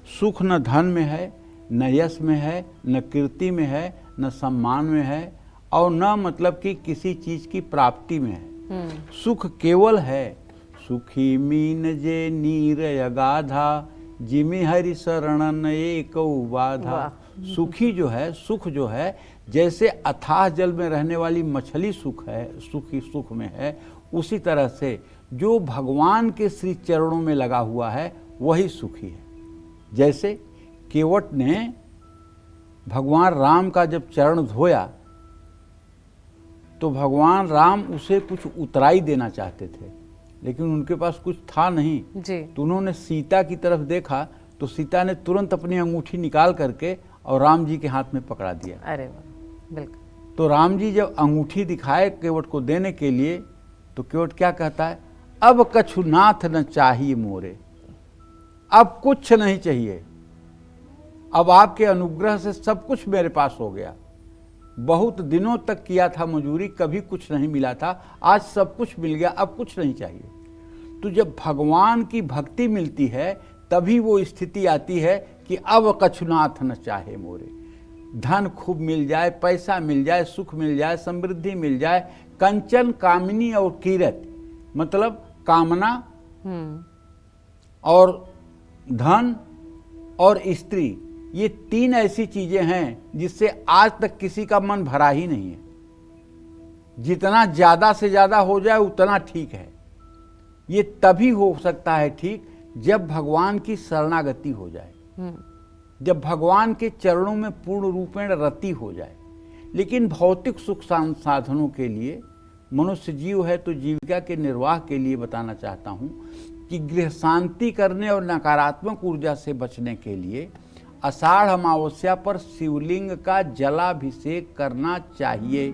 सुख न धन में है, न यश में है, न कीर्ति में है, न सम्मान में है, और न मतलब कि किसी चीज़ की प्राप्ति में है। सुख केवल है सुखी मीन जे नीर अगाधा, जिमि हरि शरणन एक बाधा। सुखी जो है, सुख जो है, जैसे अथाह जल में रहने वाली मछली सुख है, सुखी सुख में है, उसी तरह से जो भगवान के श्री चरणों में लगा हुआ है वही सुखी है। जैसे केवट ने भगवान राम का जब चरण धोया तो भगवान राम उसे कुछ उतराई देना चाहते थे, लेकिन उनके पास कुछ था नहीं जी। तो उन्होंने सीता की तरफ देखा तो सीता ने तुरंत अपनी अंगूठी निकाल करके और राम जी के हाथ में पकड़ा दिया। अरे वाह, बिल्कुल। तो राम जी जब अंगूठी दिखाए केवट को देने के लिए तो केवट क्या कहता है, अब कछु नाथ न चाहिए मोरे, अब कुछ नहीं चाहिए, अब आपके अनुग्रह से सब कुछ मेरे पास हो गया। बहुत दिनों तक किया था मजूरी, कभी कुछ नहीं मिला था, आज सब कुछ मिल गया, अब कुछ नहीं चाहिए। तो जब भगवान की भक्ति मिलती है तभी वो स्थिति आती है कि अब कछुनाथ न चाहे मोरे। धन खूब मिल जाए, पैसा मिल जाए, सुख मिल जाए, समृद्धि मिल जाए, कंचन कामिनी और कीरत, मतलब कामना और धन और स्त्री, ये तीन ऐसी चीजें हैं जिससे आज तक किसी का मन भरा ही नहीं है। जितना ज्यादा से ज्यादा हो जाए उतना ठीक है। ये तभी हो सकता है ठीक जब भगवान की शरणागति हो जाए, जब भगवान के चरणों में पूर्ण रूपेण रति हो जाए। लेकिन भौतिक सुख साधनों के लिए मनुष्य जीव है तो जीविका के निर्वाह के लिए बताना चाहता हूँ कि गृह शांति करने और नकारात्मक ऊर्जा से बचने के लिए आषाढ़ अमावस्या पर शिवलिंग का जलाभिषेक करना चाहिए।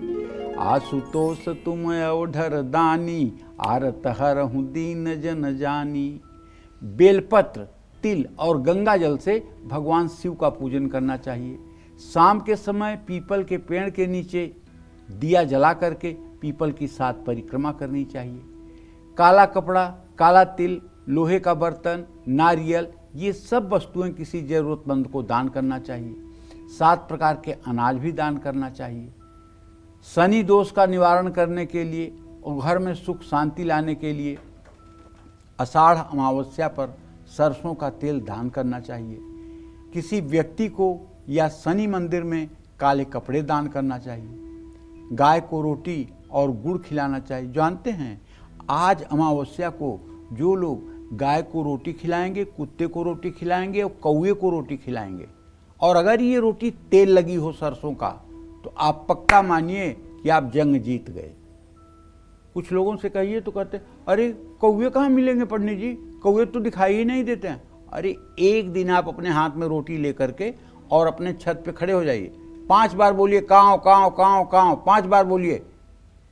आशुतोष तुम अवधर दानी, आरत हरहु दीन जन जानी। बेलपत्र, तिल और गंगा जल से भगवान शिव का पूजन करना चाहिए। शाम के समय पीपल के पेड़ के नीचे दिया जला करके पीपल की 7 परिक्रमा करनी चाहिए। काला कपड़ा, काला तिल, लोहे का बर्तन, नारियल, ये सब वस्तुएं किसी जरूरतमंद को दान करना चाहिए। 7 प्रकार के अनाज भी दान करना चाहिए। शनि दोष का निवारण करने के लिए और घर में सुख शांति लाने के लिए आषाढ़ अमावस्या पर सरसों का तेल दान करना चाहिए। किसी व्यक्ति को या शनि मंदिर में काले कपड़े दान करना चाहिए। गाय को रोटी और गुड़ खिलाना चाहिए। जानते हैं आज अमावस्या को जो लोग गाय को रोटी खिलाएंगे, कुत्ते को रोटी खिलाएंगे और कौवे को रोटी खिलाएंगे, और अगर ये रोटी तेल लगी हो सरसों का, तो आप पक्का मानिए कि आप जंग जीत गए। कुछ लोगों से कहिए तो कहते अरे कौवे कहाँ मिलेंगे पंडित जी, कौवे तो दिखाई ही नहीं देते हैं। अरे एक दिन आप अपने हाथ में रोटी लेकर के और अपने छत पे खड़े हो जाइए, 5 बार बोलिए काँव काँव काँव काँव, 5 बार बोलिए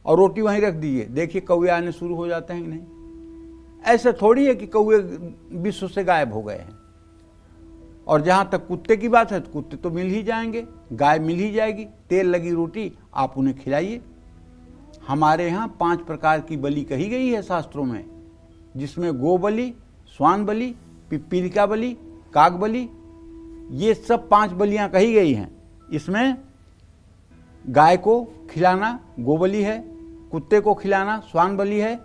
और रोटी वहीं रख दीजिए, देखिए कौवे आने शुरू हो जाते हैं कि नहीं। ऐसा थोड़ी है कि कौवे विश्व से गायब हो गए हैं। और जहाँ तक कुत्ते की बात है तो कुत्ते तो मिल ही जाएंगे, गाय मिल ही जाएगी। तेल लगी रोटी आप उन्हें खिलाइए। हमारे यहाँ 5 प्रकार की बलि कही गई है शास्त्रों में, जिसमें गो बलि, स्वान बलि, पिपीलिका बलि, काग बलि, ये सब 5 बलियाँ कही गई हैं। इसमें गाय को खिलाना गो बलि है, कुत्ते को खिलाना स्वान बलि है,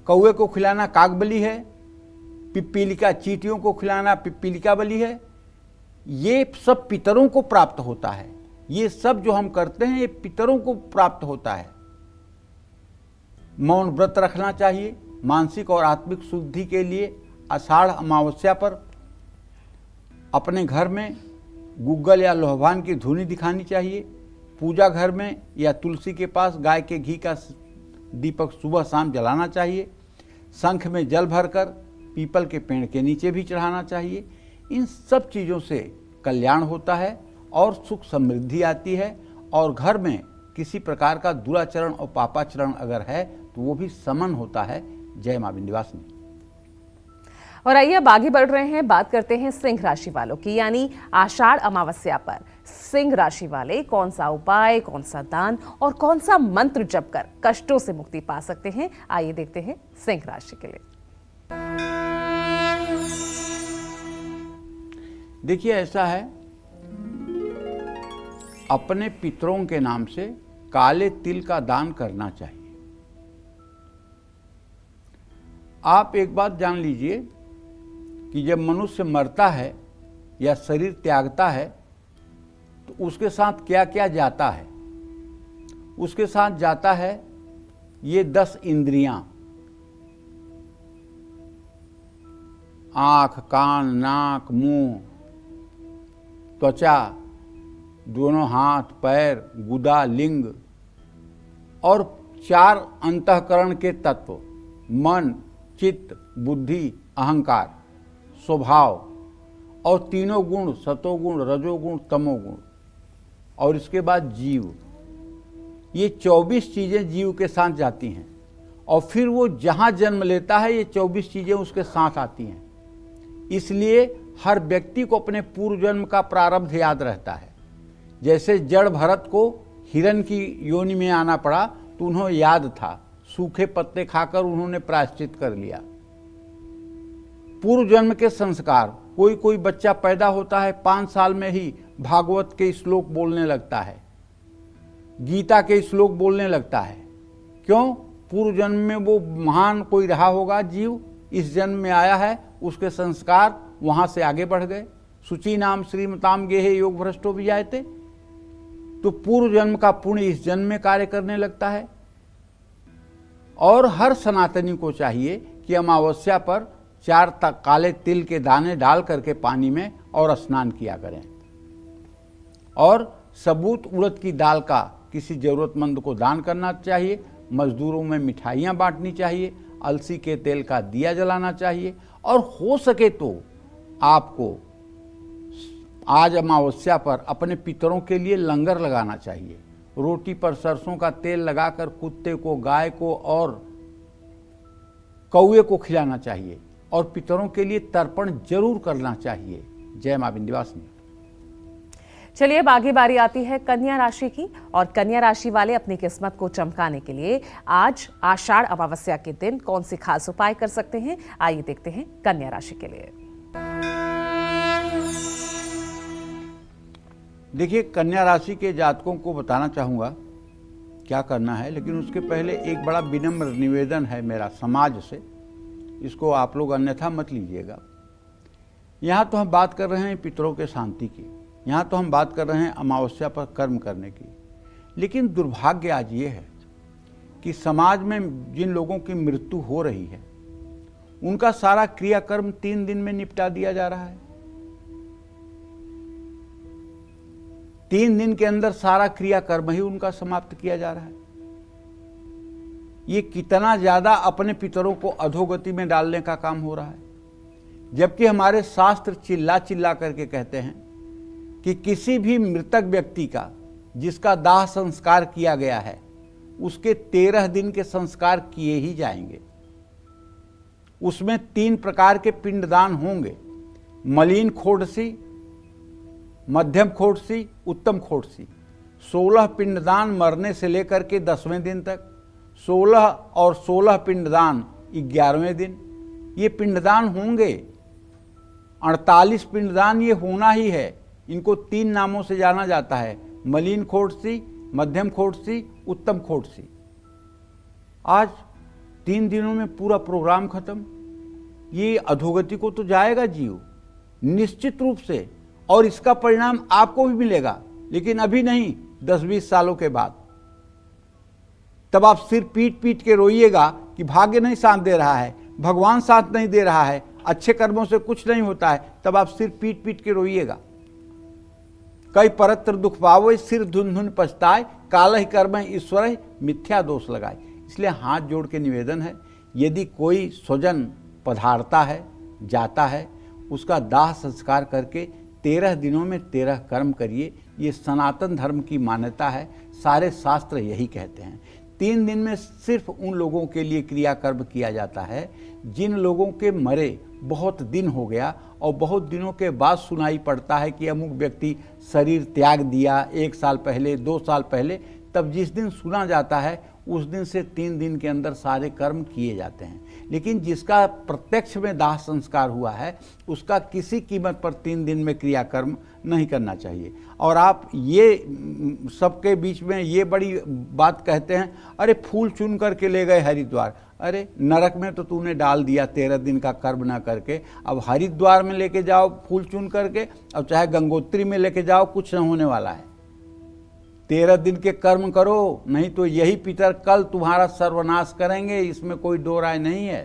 कौवे को खिलाना काग बलि है, पिपीलिका चींटियों को खिलाना पिपीलिका बलि है। ये सब पितरों को प्राप्त होता है। ये सब जो हम करते हैं ये पितरों को प्राप्त होता है। मौन व्रत रखना चाहिए मानसिक और आत्मिक शुद्धि के लिए। आषाढ़ अमावस्या पर अपने घर में गुग्गल या लोहवान की धुनी दिखानी चाहिए। पूजा घर में या तुलसी के पास गाय के घी का दीपक सुबह शाम जलाना चाहिए। शंख में जल भरकर पीपल के पेड़ के नीचे भी चढ़ाना चाहिए। इन सब चीज़ों से कल्याण होता है और सुख समृद्धि आती है, और घर में किसी प्रकार का दुराचरण और पापाचरण अगर है तो वो भी समन होता है। जय मां विंध्यवासिनी। और आइए अब आगे बढ़ रहे हैं, बात करते हैं सिंह राशि वालों की, यानी आषाढ़ अमावस्या पर सिंह राशि वाले कौन सा उपाय, कौन सा दान और कौन सा मंत्र जप कर कष्टों से मुक्ति पा सकते हैं। आइए देखते हैं सिंह राशि के लिए। देखिए, ऐसा है, अपने पितरों के नाम से काले तिल का दान करना चाहिए। आप एक बात जान लीजिए कि जब मनुष्य मरता है या शरीर त्यागता है तो उसके साथ क्या क्या जाता है। उसके साथ जाता है ये 10 इंद्रियां, आँख, कान, नाक, मुंह, त्वचा, दोनों हाथ, पैर, गुदा, लिंग और 4 अंतःकरण के तत्व, मन, चित्त, बुद्धि, अहंकार, स्वभाव और तीनों गुण, सतोगुण, रजोगुण, तमोगुण, और इसके बाद जीव। ये 24 चीज़ें जीव के साथ जाती हैं और फिर वो जहाँ जन्म लेता है ये 24 चीज़ें उसके साथ आती हैं। इसलिए हर व्यक्ति को अपने पूर्व जन्म का प्रारब्ध याद रहता है। जैसे जड़ भरत को हिरण की योनि में आना पड़ा तो उन्हें याद था, सूखे पत्ते खाकर उन्होंने प्रायश्चित कर लिया। पूर्व जन्म के संस्कार, कोई बच्चा पैदा होता है 5 साल में ही भागवत के श्लोक बोलने लगता है, गीता के श्लोक बोलने लगता है। क्यों? पूर्व जन्म में वो महान कोई रहा होगा जीव, इस जन्म में आया है, उसके संस्कार वहां से आगे बढ़ गए। शुचि नाम श्रीमताम गेहे योग भ्रष्टो भी जायते। तो पूर्व जन्म का पुण्य इस जन्म में कार्य करने लगता है। और हर सनातनी को चाहिए कि अमावस्या पर 4 काले तिल के दाने डाल करके पानी में और स्नान किया करें। और सबूत उड़द की दाल का किसी जरूरतमंद को दान करना चाहिए। मजदूरों में मिठाइयाँ बांटनी चाहिए। अलसी के तेल का दिया जलाना चाहिए। और हो सके तो आपको आज अमावस्या पर अपने पितरों के लिए लंगर लगाना चाहिए। रोटी पर सरसों का तेल लगाकर कुत्ते को, गाय को और कौवे को खिलाना चाहिए और पितरों के लिए तर्पण जरूर करना चाहिए। जय मां विंध्यवासिनी। चलिए अब आगे बारी आती है कन्या राशि की, और कन्या राशि वाले अपनी किस्मत को चमकाने के लिए आज आषाढ़ अमावस्या के दिन कौन से खास उपाय कर सकते हैं। आइए देखते हैं कन्या राशि के लिए। देखिए, कन्या राशि के जातकों को बताना चाहूँगा क्या करना है, लेकिन उसके पहले एक बड़ा विनम्र निवेदन है मेरा समाज से, इसको आप लोग अन्यथा मत लीजिएगा। यहाँ तो हम बात कर रहे हैं पितरों के शांति की, यहाँ तो हम बात कर रहे हैं अमावस्या पर कर्म करने की, लेकिन दुर्भाग्य आज ये है कि समाज में जिन लोगों की मृत्यु हो रही है उनका सारा क्रियाकर्म 3 दिन में निपटा दिया जा रहा है। 3 दिन के अंदर सारा क्रियाकर्म ही उनका समाप्त किया जा रहा है। ये कितना ज्यादा अपने पितरों को अधोगति में डालने का काम हो रहा है। जबकि हमारे शास्त्र चिल्ला चिल्ला करके कहते हैं कि किसी भी मृतक व्यक्ति का जिसका दाह संस्कार किया गया है उसके 13 दिन के संस्कार किए ही जाएंगे। उसमें 3 प्रकार के पिंडदान होंगे, मलिन खोडसी, मध्यम खोडसी, उत्तम खोडसी। 16 पिंडदान मरने से लेकर के 10वें दिन तक, 16 और 16 पिंडदान 11वें दिन, ये पिंडदान होंगे। 48 पिंडदान ये होना ही है। इनको 3 नामों से जाना जाता है, मलिन खोडसी, मध्यम खोडसी, उत्तम खोडसी। आज 3 दिनों में पूरा प्रोग्राम खत्म। ये अधोगति को तो जाएगा जीव निश्चित रूप से, और इसका परिणाम आपको भी मिलेगा, लेकिन अभी नहीं, 10-20 सालों के बाद। तब आप सिर पीट पीट के रोइएगा कि भाग्य नहीं साथ दे रहा है, भगवान साथ नहीं दे रहा है, अच्छे कर्मों से कुछ नहीं होता है। तब आप सिर पीट पीट के रोइएगा। कई परत्र दुख पावो, सिर धुन धुन पछताए, काल ही कर्म ईश्वर मिथ्या दोष लगाए। इसलिए हाथ जोड़ के निवेदन है, यदि कोई स्वजन पधारता है, जाता है, उसका दाह संस्कार करके 13 दिनों में 13 कर्म करिए। ये सनातन धर्म की मान्यता है, सारे शास्त्र यही कहते हैं। 3 दिन में सिर्फ उन लोगों के लिए क्रियाकर्म किया जाता है जिन लोगों के मरे बहुत दिन हो गया और बहुत दिनों के बाद सुनाई पड़ता है कि अमुक व्यक्ति शरीर त्याग दिया 1 साल पहले, 2 साल पहले। तब जिस दिन सुना जाता है उस दिन से 3 दिन के अंदर सारे कर्म किए जाते हैं। लेकिन जिसका प्रत्यक्ष में दाह संस्कार हुआ है उसका किसी कीमत पर 3 दिन में क्रियाकर्म नहीं करना चाहिए। और आप ये सबके बीच में ये बड़ी बात कहते हैं, अरे फूल चुन करके ले गए हरिद्वार। अरे नरक में तो तूने डाल दिया 13 दिन का कर्म ना करके, अब हरिद्वार में लेके जाओ फूल चुन करके, अब चाहे गंगोत्री में लेके जाओ, कुछ न होने वाला है। 13 दिन के कर्म करो, नहीं तो यही पितर कल तुम्हारा सर्वनाश करेंगे, इसमें कोई दो राय नहीं है।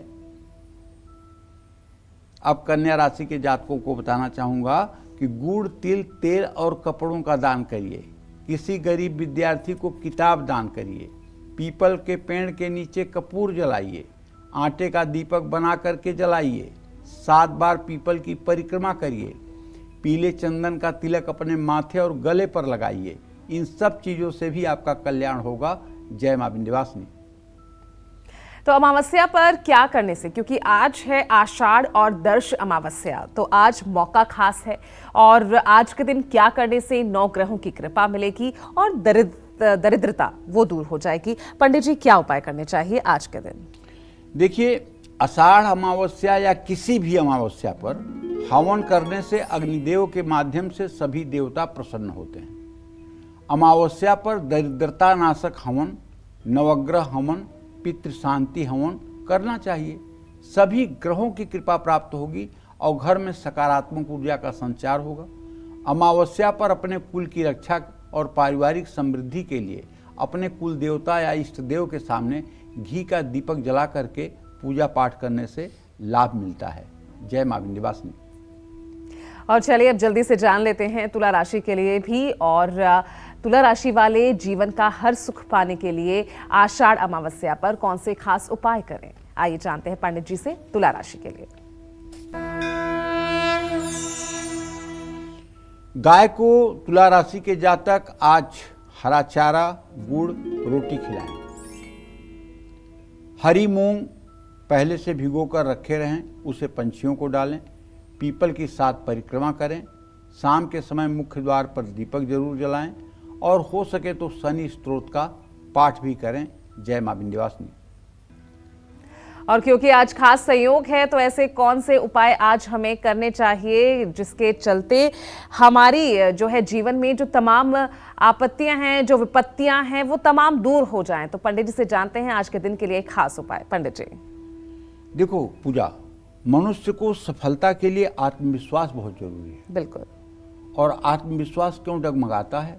अब कन्या राशि के जातकों को बताना चाहूंगा कि गुड़, तिल, तेल और कपड़ों का दान करिए। किसी गरीब विद्यार्थी को किताब दान करिए। पीपल के पेड़ के नीचे कपूर जलाइए। आटे का दीपक बना करके जलाइए। 7 बार पीपल की परिक्रमा करिए। पीले चंदन का तिलक अपने माथे और गले पर लगाइए। इन सब चीज़ों से भी आपका कल्याण होगा। जय मां विंध्यवासिनी। तो अमावस्या पर क्या करने से, क्योंकि आज है आषाढ़ और दर्श अमावस्या, तो आज मौका खास है और आज के दिन क्या करने से 9 ग्रहों की कृपा मिलेगी और दरिद्रता वो दूर हो जाएगी। पंडित जी, क्या उपाय करने चाहिए आज के दिन? देखिए, आषाढ़ अमावस्या या किसी भी अमावस्या पर हवन करने से अग्निदेव के माध्यम से सभी देवता प्रसन्न होते हैं। अमावस्या पर दरिद्रता नाशक हवन, नवग्रह हवन, पितृ शांति हवन करना चाहिए। सभी ग्रहों की कृपा प्राप्त होगी और घर में सकारात्मक ऊर्जा का संचार होगा। अमावस्या पर अपने कुल की रक्षा और पारिवारिक समृद्धि के लिए अपने कुल देवता या इष्ट देव के सामने घी का दीपक जला करके पूजा पाठ करने से लाभ मिलता है। जय मां विंध्यवासिनी। और चलिए अब जल्दी से जान लेते हैं तुला राशि के लिए भी, और तुला राशि वाले जीवन का हर सुख पाने के लिए आषाढ़ अमावस्या पर कौन से खास उपाय करें। आइए जानते हैं पंडित जी से तुला राशि के लिए। गाय को तुला राशि के जातक आज हरा चारा, गुड़, रोटी खिलाएं। हरी मूंग पहले से भिगोकर रखे रहें, उसे पंछियों को डालें। पीपल की 7 परिक्रमा करें। शाम के समय मुख्य द्वार पर दीपक जरूर जलाएं और हो सके तो शनि स्तोत्र का पाठ भी करें। जय मां विंध्यवासिनी। और क्योंकि आज खास संयोग है, तो ऐसे कौन से उपाय आज हमें करने चाहिए जिसके चलते हमारी जो है जीवन में जो तमाम आपत्तियां हैं, जो विपत्तियां हैं, वो तमाम दूर हो जाएं। तो पंडित जी से जानते हैं आज के दिन के लिए खास उपाय। पंडित जी, देखो पूजा, मनुष्य को सफलता के लिए आत्मविश्वास बहुत जरूरी है। बिल्कुल। और आत्मविश्वास क्यों डगमगाता है?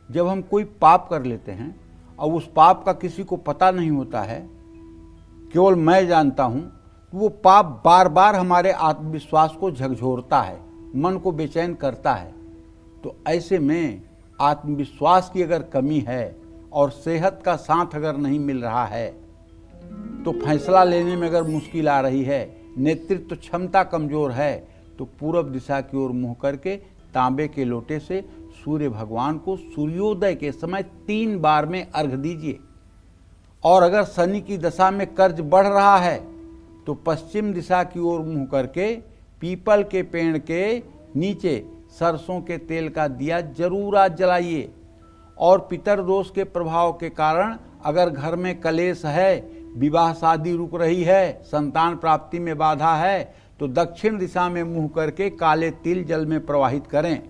जब हम कोई पाप कर लेते हैं और उस पाप का किसी को पता नहीं होता है, केवल मैं जानता हूं, तो वो पाप बार बार हमारे आत्मविश्वास को झकझोरता है, मन को बेचैन करता है। तो ऐसे में आत्मविश्वास की अगर कमी है और सेहत का साथ अगर नहीं मिल रहा है, तो फैसला लेने में अगर मुश्किल आ रही है, नेतृत्व क्षमता कमजोर है, तो पूरब दिशा की ओर मुंह करके तांबे के लोटे से सूर्य भगवान को सूर्योदय के समय 3 बार में अर्घ दीजिए। और अगर शनि की दशा में कर्ज बढ़ रहा है तो पश्चिम दिशा की ओर मुंह करके पीपल के पेड़ के नीचे सरसों के तेल का दिया जरूर आज जलाइए। और पितर दोष के प्रभाव के कारण अगर घर में कलेश है, विवाह शादी रुक रही है, संतान प्राप्ति में बाधा है, तो दक्षिण दिशा में मुंह करके काले तिल जल में प्रवाहित करें।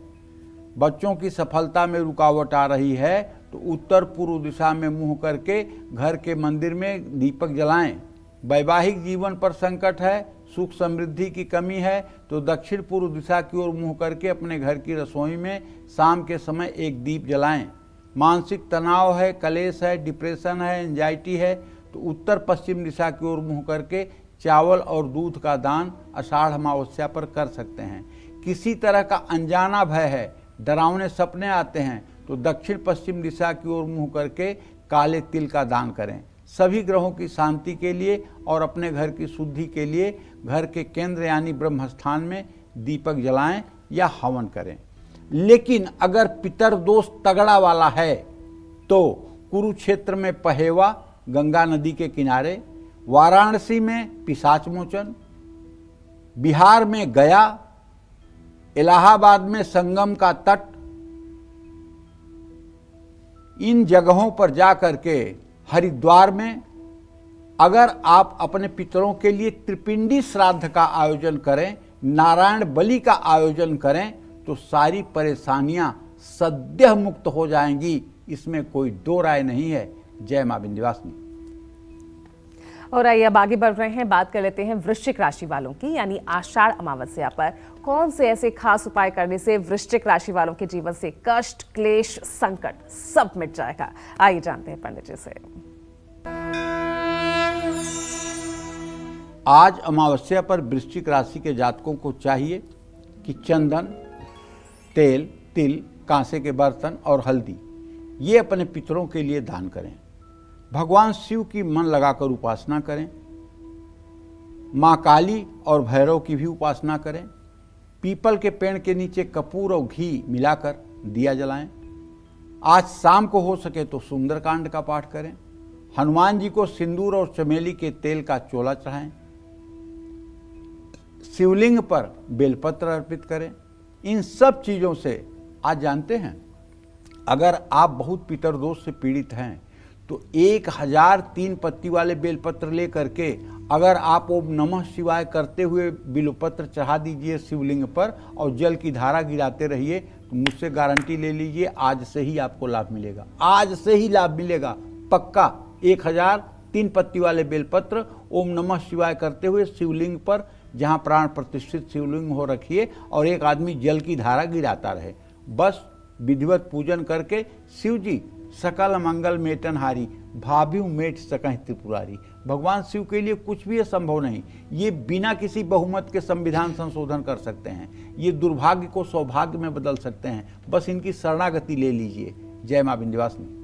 बच्चों की सफलता में रुकावट आ रही है तो उत्तर पूर्व दिशा में मुंह करके घर के मंदिर में दीपक जलाएं। वैवाहिक जीवन पर संकट है, सुख समृद्धि की कमी है, तो दक्षिण पूर्व दिशा की ओर मुंह करके अपने घर की रसोई में शाम के समय एक दीप जलाएं। मानसिक तनाव है, कलेश है, डिप्रेशन है, एंजाइटी है, तो उत्तर पश्चिम दिशा की ओर मुंह करके चावल और दूध का दान आषाढ़ अमावस्या पर कर सकते हैं। किसी तरह का अनजाना भय है, डरावने सपने आते हैं, तो दक्षिण पश्चिम दिशा की ओर मुंह करके काले तिल का दान करें। सभी ग्रहों की शांति के लिए और अपने घर की शुद्धि के लिए घर के केंद्र यानी ब्रह्मस्थान में दीपक जलाएं या हवन करें। लेकिन अगर पितर दोष तगड़ा वाला है तो कुरुक्षेत्र में पहेवा गंगा नदी के किनारे, वाराणसी में पिशाच मोचन, बिहार में गया, इलाहाबाद में संगम का तट, इन जगहों पर जा करके हरिद्वार में अगर आप अपने पितरों के लिए त्रिपिंडी श्राद्ध का आयोजन करें, नारायण बलि का आयोजन करें, तो सारी परेशानियां सद्यः मुक्त हो जाएंगी। इसमें कोई दो राय नहीं है। जय मां विंध्यवासिनी। और आइए अब आगे बढ़ रहे हैं, बात कर लेते हैं वृश्चिक राशि वालों की, यानी आषाढ़ अमावस्या पर कौन से ऐसे खास उपाय करने से वृश्चिक राशि वालों के जीवन से कष्ट, क्लेश, संकट सब मिट जाएगा। आइए जानते हैं पंडित जी से। आज अमावस्या पर वृश्चिक राशि के जातकों को चाहिए कि चंदन, तेल, तिल, कांसे के बर्तन और हल्दी ये अपने पितरों के लिए दान करें। भगवान शिव की मन लगाकर उपासना करें। माँ काली और भैरव की भी उपासना करें। पीपल के पेड़ के नीचे कपूर और घी मिलाकर दिया जलाएं। आज शाम को हो सके तो सुंदरकांड का पाठ करें। हनुमान जी को सिंदूर और चमेली के तेल का चोला चढ़ाएं। शिवलिंग पर बेलपत्र अर्पित करें। इन सब चीज़ों से आज जानते हैं, अगर आप बहुत पितरदोष से पीड़ित हैं तो 1003 पत्ती वाले बेलपत्र ले करके अगर आप ओम नमः शिवाय करते हुए बिल्वपत्र चढ़ा दीजिए शिवलिंग पर और जल की धारा गिराते रहिए, तो मुझसे गारंटी ले लीजिए आज से ही आपको लाभ मिलेगा। आज से ही लाभ मिलेगा पक्का। 1003 पत्ती वाले बेलपत्र ओम नमः शिवाय करते हुए शिवलिंग पर, जहाँ प्राण प्रतिष्ठित शिवलिंग हो, रखिए और एक आदमी जल की धारा गिराता रहे। बस विधिवत पूजन करके शिव जी सकल मंगल मेटनहारी, भाभि मेट सकहि त्रिपुरारी। भगवान शिव के लिए कुछ भी असंभव नहीं। ये बिना किसी बहुमत के संविधान संशोधन कर सकते हैं। ये दुर्भाग्य को सौभाग्य में बदल सकते हैं। बस इनकी शरणागति ले लीजिए। जय मां विंध्यवासिनी।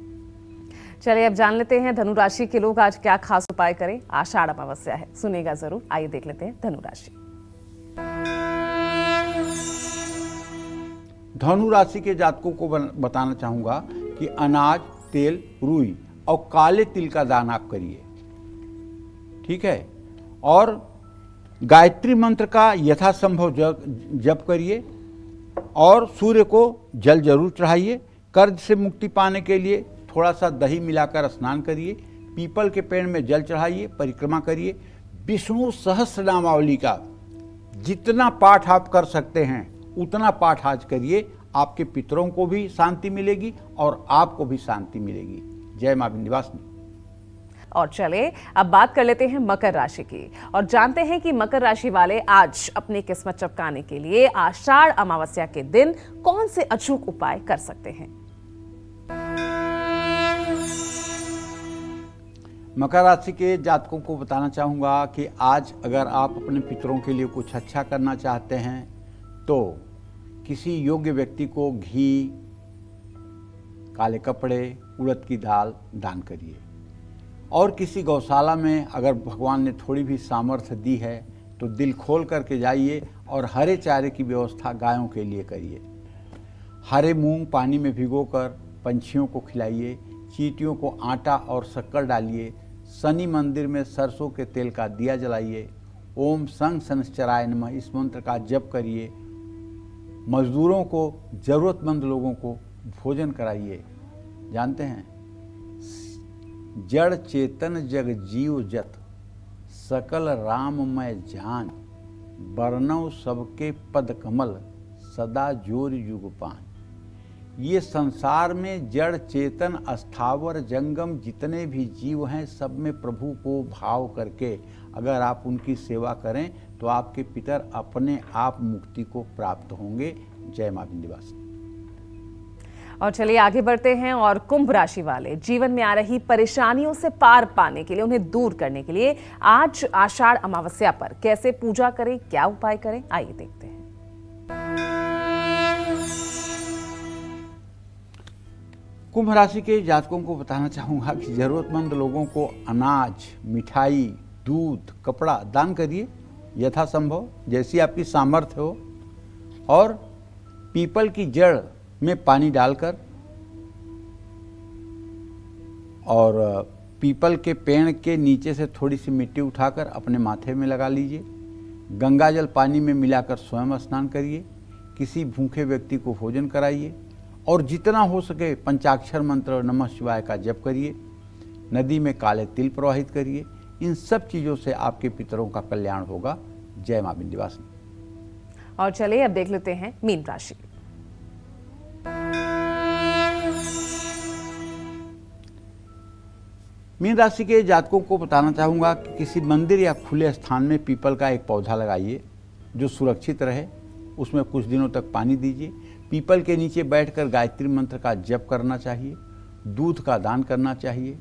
चलिए अब जान लेते हैं धनु राशि के लोग आज क्या खास उपाय करें। आषाढ़ अमावस्या है, सुनेगा जरूर। आइए देख लेते हैं धनु राशि। धनु राशि के जातकों को बताना चाहूंगा कि अनाज, तेल, रुई और काले तिल का दान आप करिए, ठीक है। और गायत्री मंत्र का यथासंभव जप करिए और सूर्य को जल जरूर चढ़ाइए। कर्ज से मुक्ति पाने के लिए थोड़ा सा दही मिलाकर स्नान करिए। पीपल के पेड़ में जल चढ़ाइए, परिक्रमा करिए। विष्णु सहस्रनामावली का जितना पाठ आप कर सकते हैं उतना पाठ आज करिए। आपके पितरों को भी शांति मिलेगी और आपको भी शांति मिलेगी। जय मां विंध्यवासिनी। और चले अब बात कर लेते हैं मकर राशि की और जानते हैं कि मकर राशि वाले आज अपनी किस्मत चमकाने के लिए आषाढ़ अमावस्या के दिन कौन से अचूक उपाय कर सकते हैं। मकर राशि के जातकों को बताना चाहूँगा कि आज अगर आप अपने पितरों के लिए कुछ अच्छा करना चाहते हैं तो किसी योग्य व्यक्ति को घी, काले कपड़े, उड़द की दाल दान करिए। और किसी गौशाला में अगर भगवान ने थोड़ी भी सामर्थ्य दी है तो दिल खोल करके जाइए और हरे चारे की व्यवस्था गायों के लिए करिए। हरे मूंग पानी में भिगोकर पंछियों को खिलाइए। चींटियों को आटा और शक्कर डालिए। शनि मंदिर में सरसों के तेल का दिया जलाइए। ओम संग शनिश्चराय नमः इस मंत्र का जप करिए। मजदूरों को, ज़रूरतमंद लोगों को भोजन कराइए। जानते हैं, जड़ चेतन जग जीव जत सकल राममय जान, बरनौ सबके पद कमल सदा जोर युग पान। ये संसार में जड़ चेतन अस्थावर जंगम जितने भी जीव हैं सब में प्रभु को भाव करके अगर आप उनकी सेवा करें तो आपके पितर अपने आप मुक्ति को प्राप्त होंगे। जय मां विंध्यवासिनी। और चलिए आगे बढ़ते हैं और कुंभ राशि वाले जीवन में आ रही परेशानियों से पार पाने के लिए, उन्हें दूर करने के लिए आज आषाढ़ अमावस्या पर कैसे पूजा करें, क्या उपाय करें, आइए देखते हैं। कुंभ राशि के जातकों को बताना चाहूँगा कि ज़रूरतमंद लोगों को अनाज, मिठाई, दूध, कपड़ा दान करिए यथासंभव, जैसी आपकी सामर्थ्य हो। और पीपल की जड़ में पानी डालकर और पीपल के पेड़ के नीचे से थोड़ी सी मिट्टी उठाकर अपने माथे में लगा लीजिए। गंगा जल पानी में मिलाकर स्वयं स्नान करिए। किसी भूखे व्यक्ति को भोजन कराइए और जितना हो सके पंचाक्षर मंत्र नमः शिवाय का जप करिए। नदी में काले तिल प्रवाहित करिए। इन सब चीज़ों से आपके पितरों का कल्याण होगा। जय मां विंध्यवासिनी। और चलिए अब देख लेते हैं मीन राशि। मीन राशि के जातकों को बताना चाहूँगा कि किसी मंदिर या खुले स्थान में पीपल का एक पौधा लगाइए जो सुरक्षित रहे। उसमें कुछ दिनों तक पानी दीजिए। पीपल के नीचे बैठकर गायत्री मंत्र का जप करना चाहिए। दूध का दान करना चाहिए।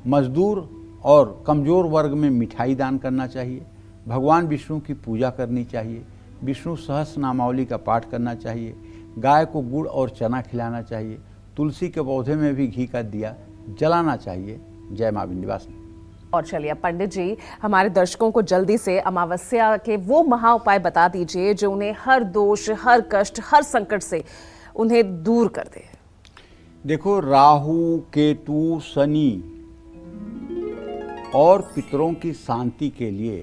मजदूर और कमज़ोर वर्ग में मिठाई दान करना चाहिए। भगवान विष्णु की पूजा करनी चाहिए। विष्णु सहस्र नामावली का पाठ करना चाहिए। गाय को गुड़ और चना खिलाना चाहिए। तुलसी के पौधे में भी घी का दिया जलाना चाहिए। जय मां विंध्यवासिनी। और चलिए पंडित जी हमारे दर्शकों को जल्दी से अमावस्या के वो महा उपाय बता दीजिए जो उन्हें हर दोष, हर कष्ट, हर संकट से उन्हें दूर कर दे। देखो, राहु, केतु, शनि और पितरों की शांति के लिए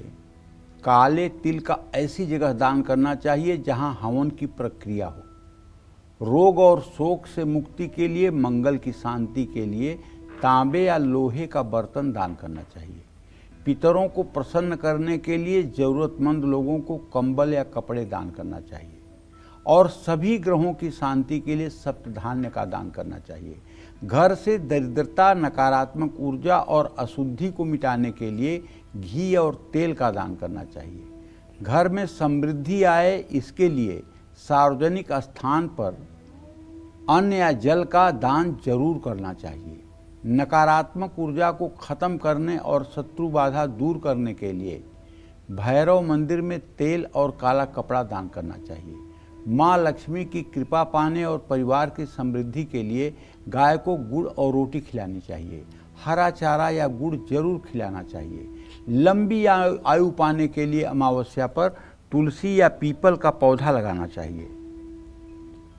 काले तिल का ऐसी जगह दान करना चाहिए जहां हवन की प्रक्रिया हो। रोग और शोक से मुक्ति के लिए, मंगल की शांति के लिए तांबे या लोहे का बर्तन दान करना चाहिए। पितरों को प्रसन्न करने के लिए जरूरतमंद लोगों को कंबल या कपड़े दान करना चाहिए। और सभी ग्रहों की शांति के लिए सप्तधान्य का दान करना चाहिए। घर से दरिद्रता, नकारात्मक ऊर्जा और अशुद्धि को मिटाने के लिए घी और तेल का दान करना चाहिए। घर में समृद्धि आए इसके लिए सार्वजनिक स्थान पर अन्न या जल का दान जरूर करना चाहिए। नकारात्मक ऊर्जा को खत्म करने और शत्रु बाधा दूर करने के लिए भैरव मंदिर में तेल और काला कपड़ा दान करना चाहिए। माँ लक्ष्मी की कृपा पाने और परिवार की समृद्धि के लिए गाय को गुड़ और रोटी खिलानी चाहिए। हरा चारा या गुड़ जरूर खिलाना चाहिए। लंबी आयु पाने के लिए अमावस्या पर तुलसी या पीपल का पौधा लगाना चाहिए।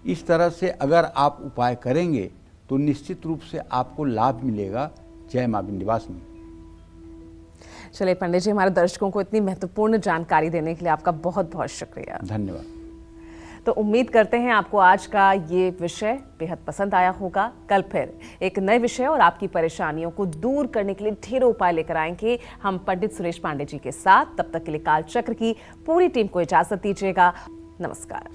इस तरह से अगर आप उपाय करेंगे तो निश्चित रूप से आपको लाभ मिलेगा। जय मां विंध्यवासिनी। चलिए पंडित जी, हमारे दर्शकों को इतनी महत्वपूर्ण जानकारी देने के लिए आपका बहुत बहुत शुक्रिया। धन्यवाद। तो उम्मीद करते हैं आपको आज का ये विषय बेहद पसंद आया होगा। कल फिर एक नए विषय और आपकी परेशानियों को दूर करने के लिए ढेरों उपाय लेकर आएंगे हम पंडित सुरेश पांडे जी के साथ। तब तक के लिए कालचक्र की पूरी टीम को इजाजत दीजिएगा। नमस्कार।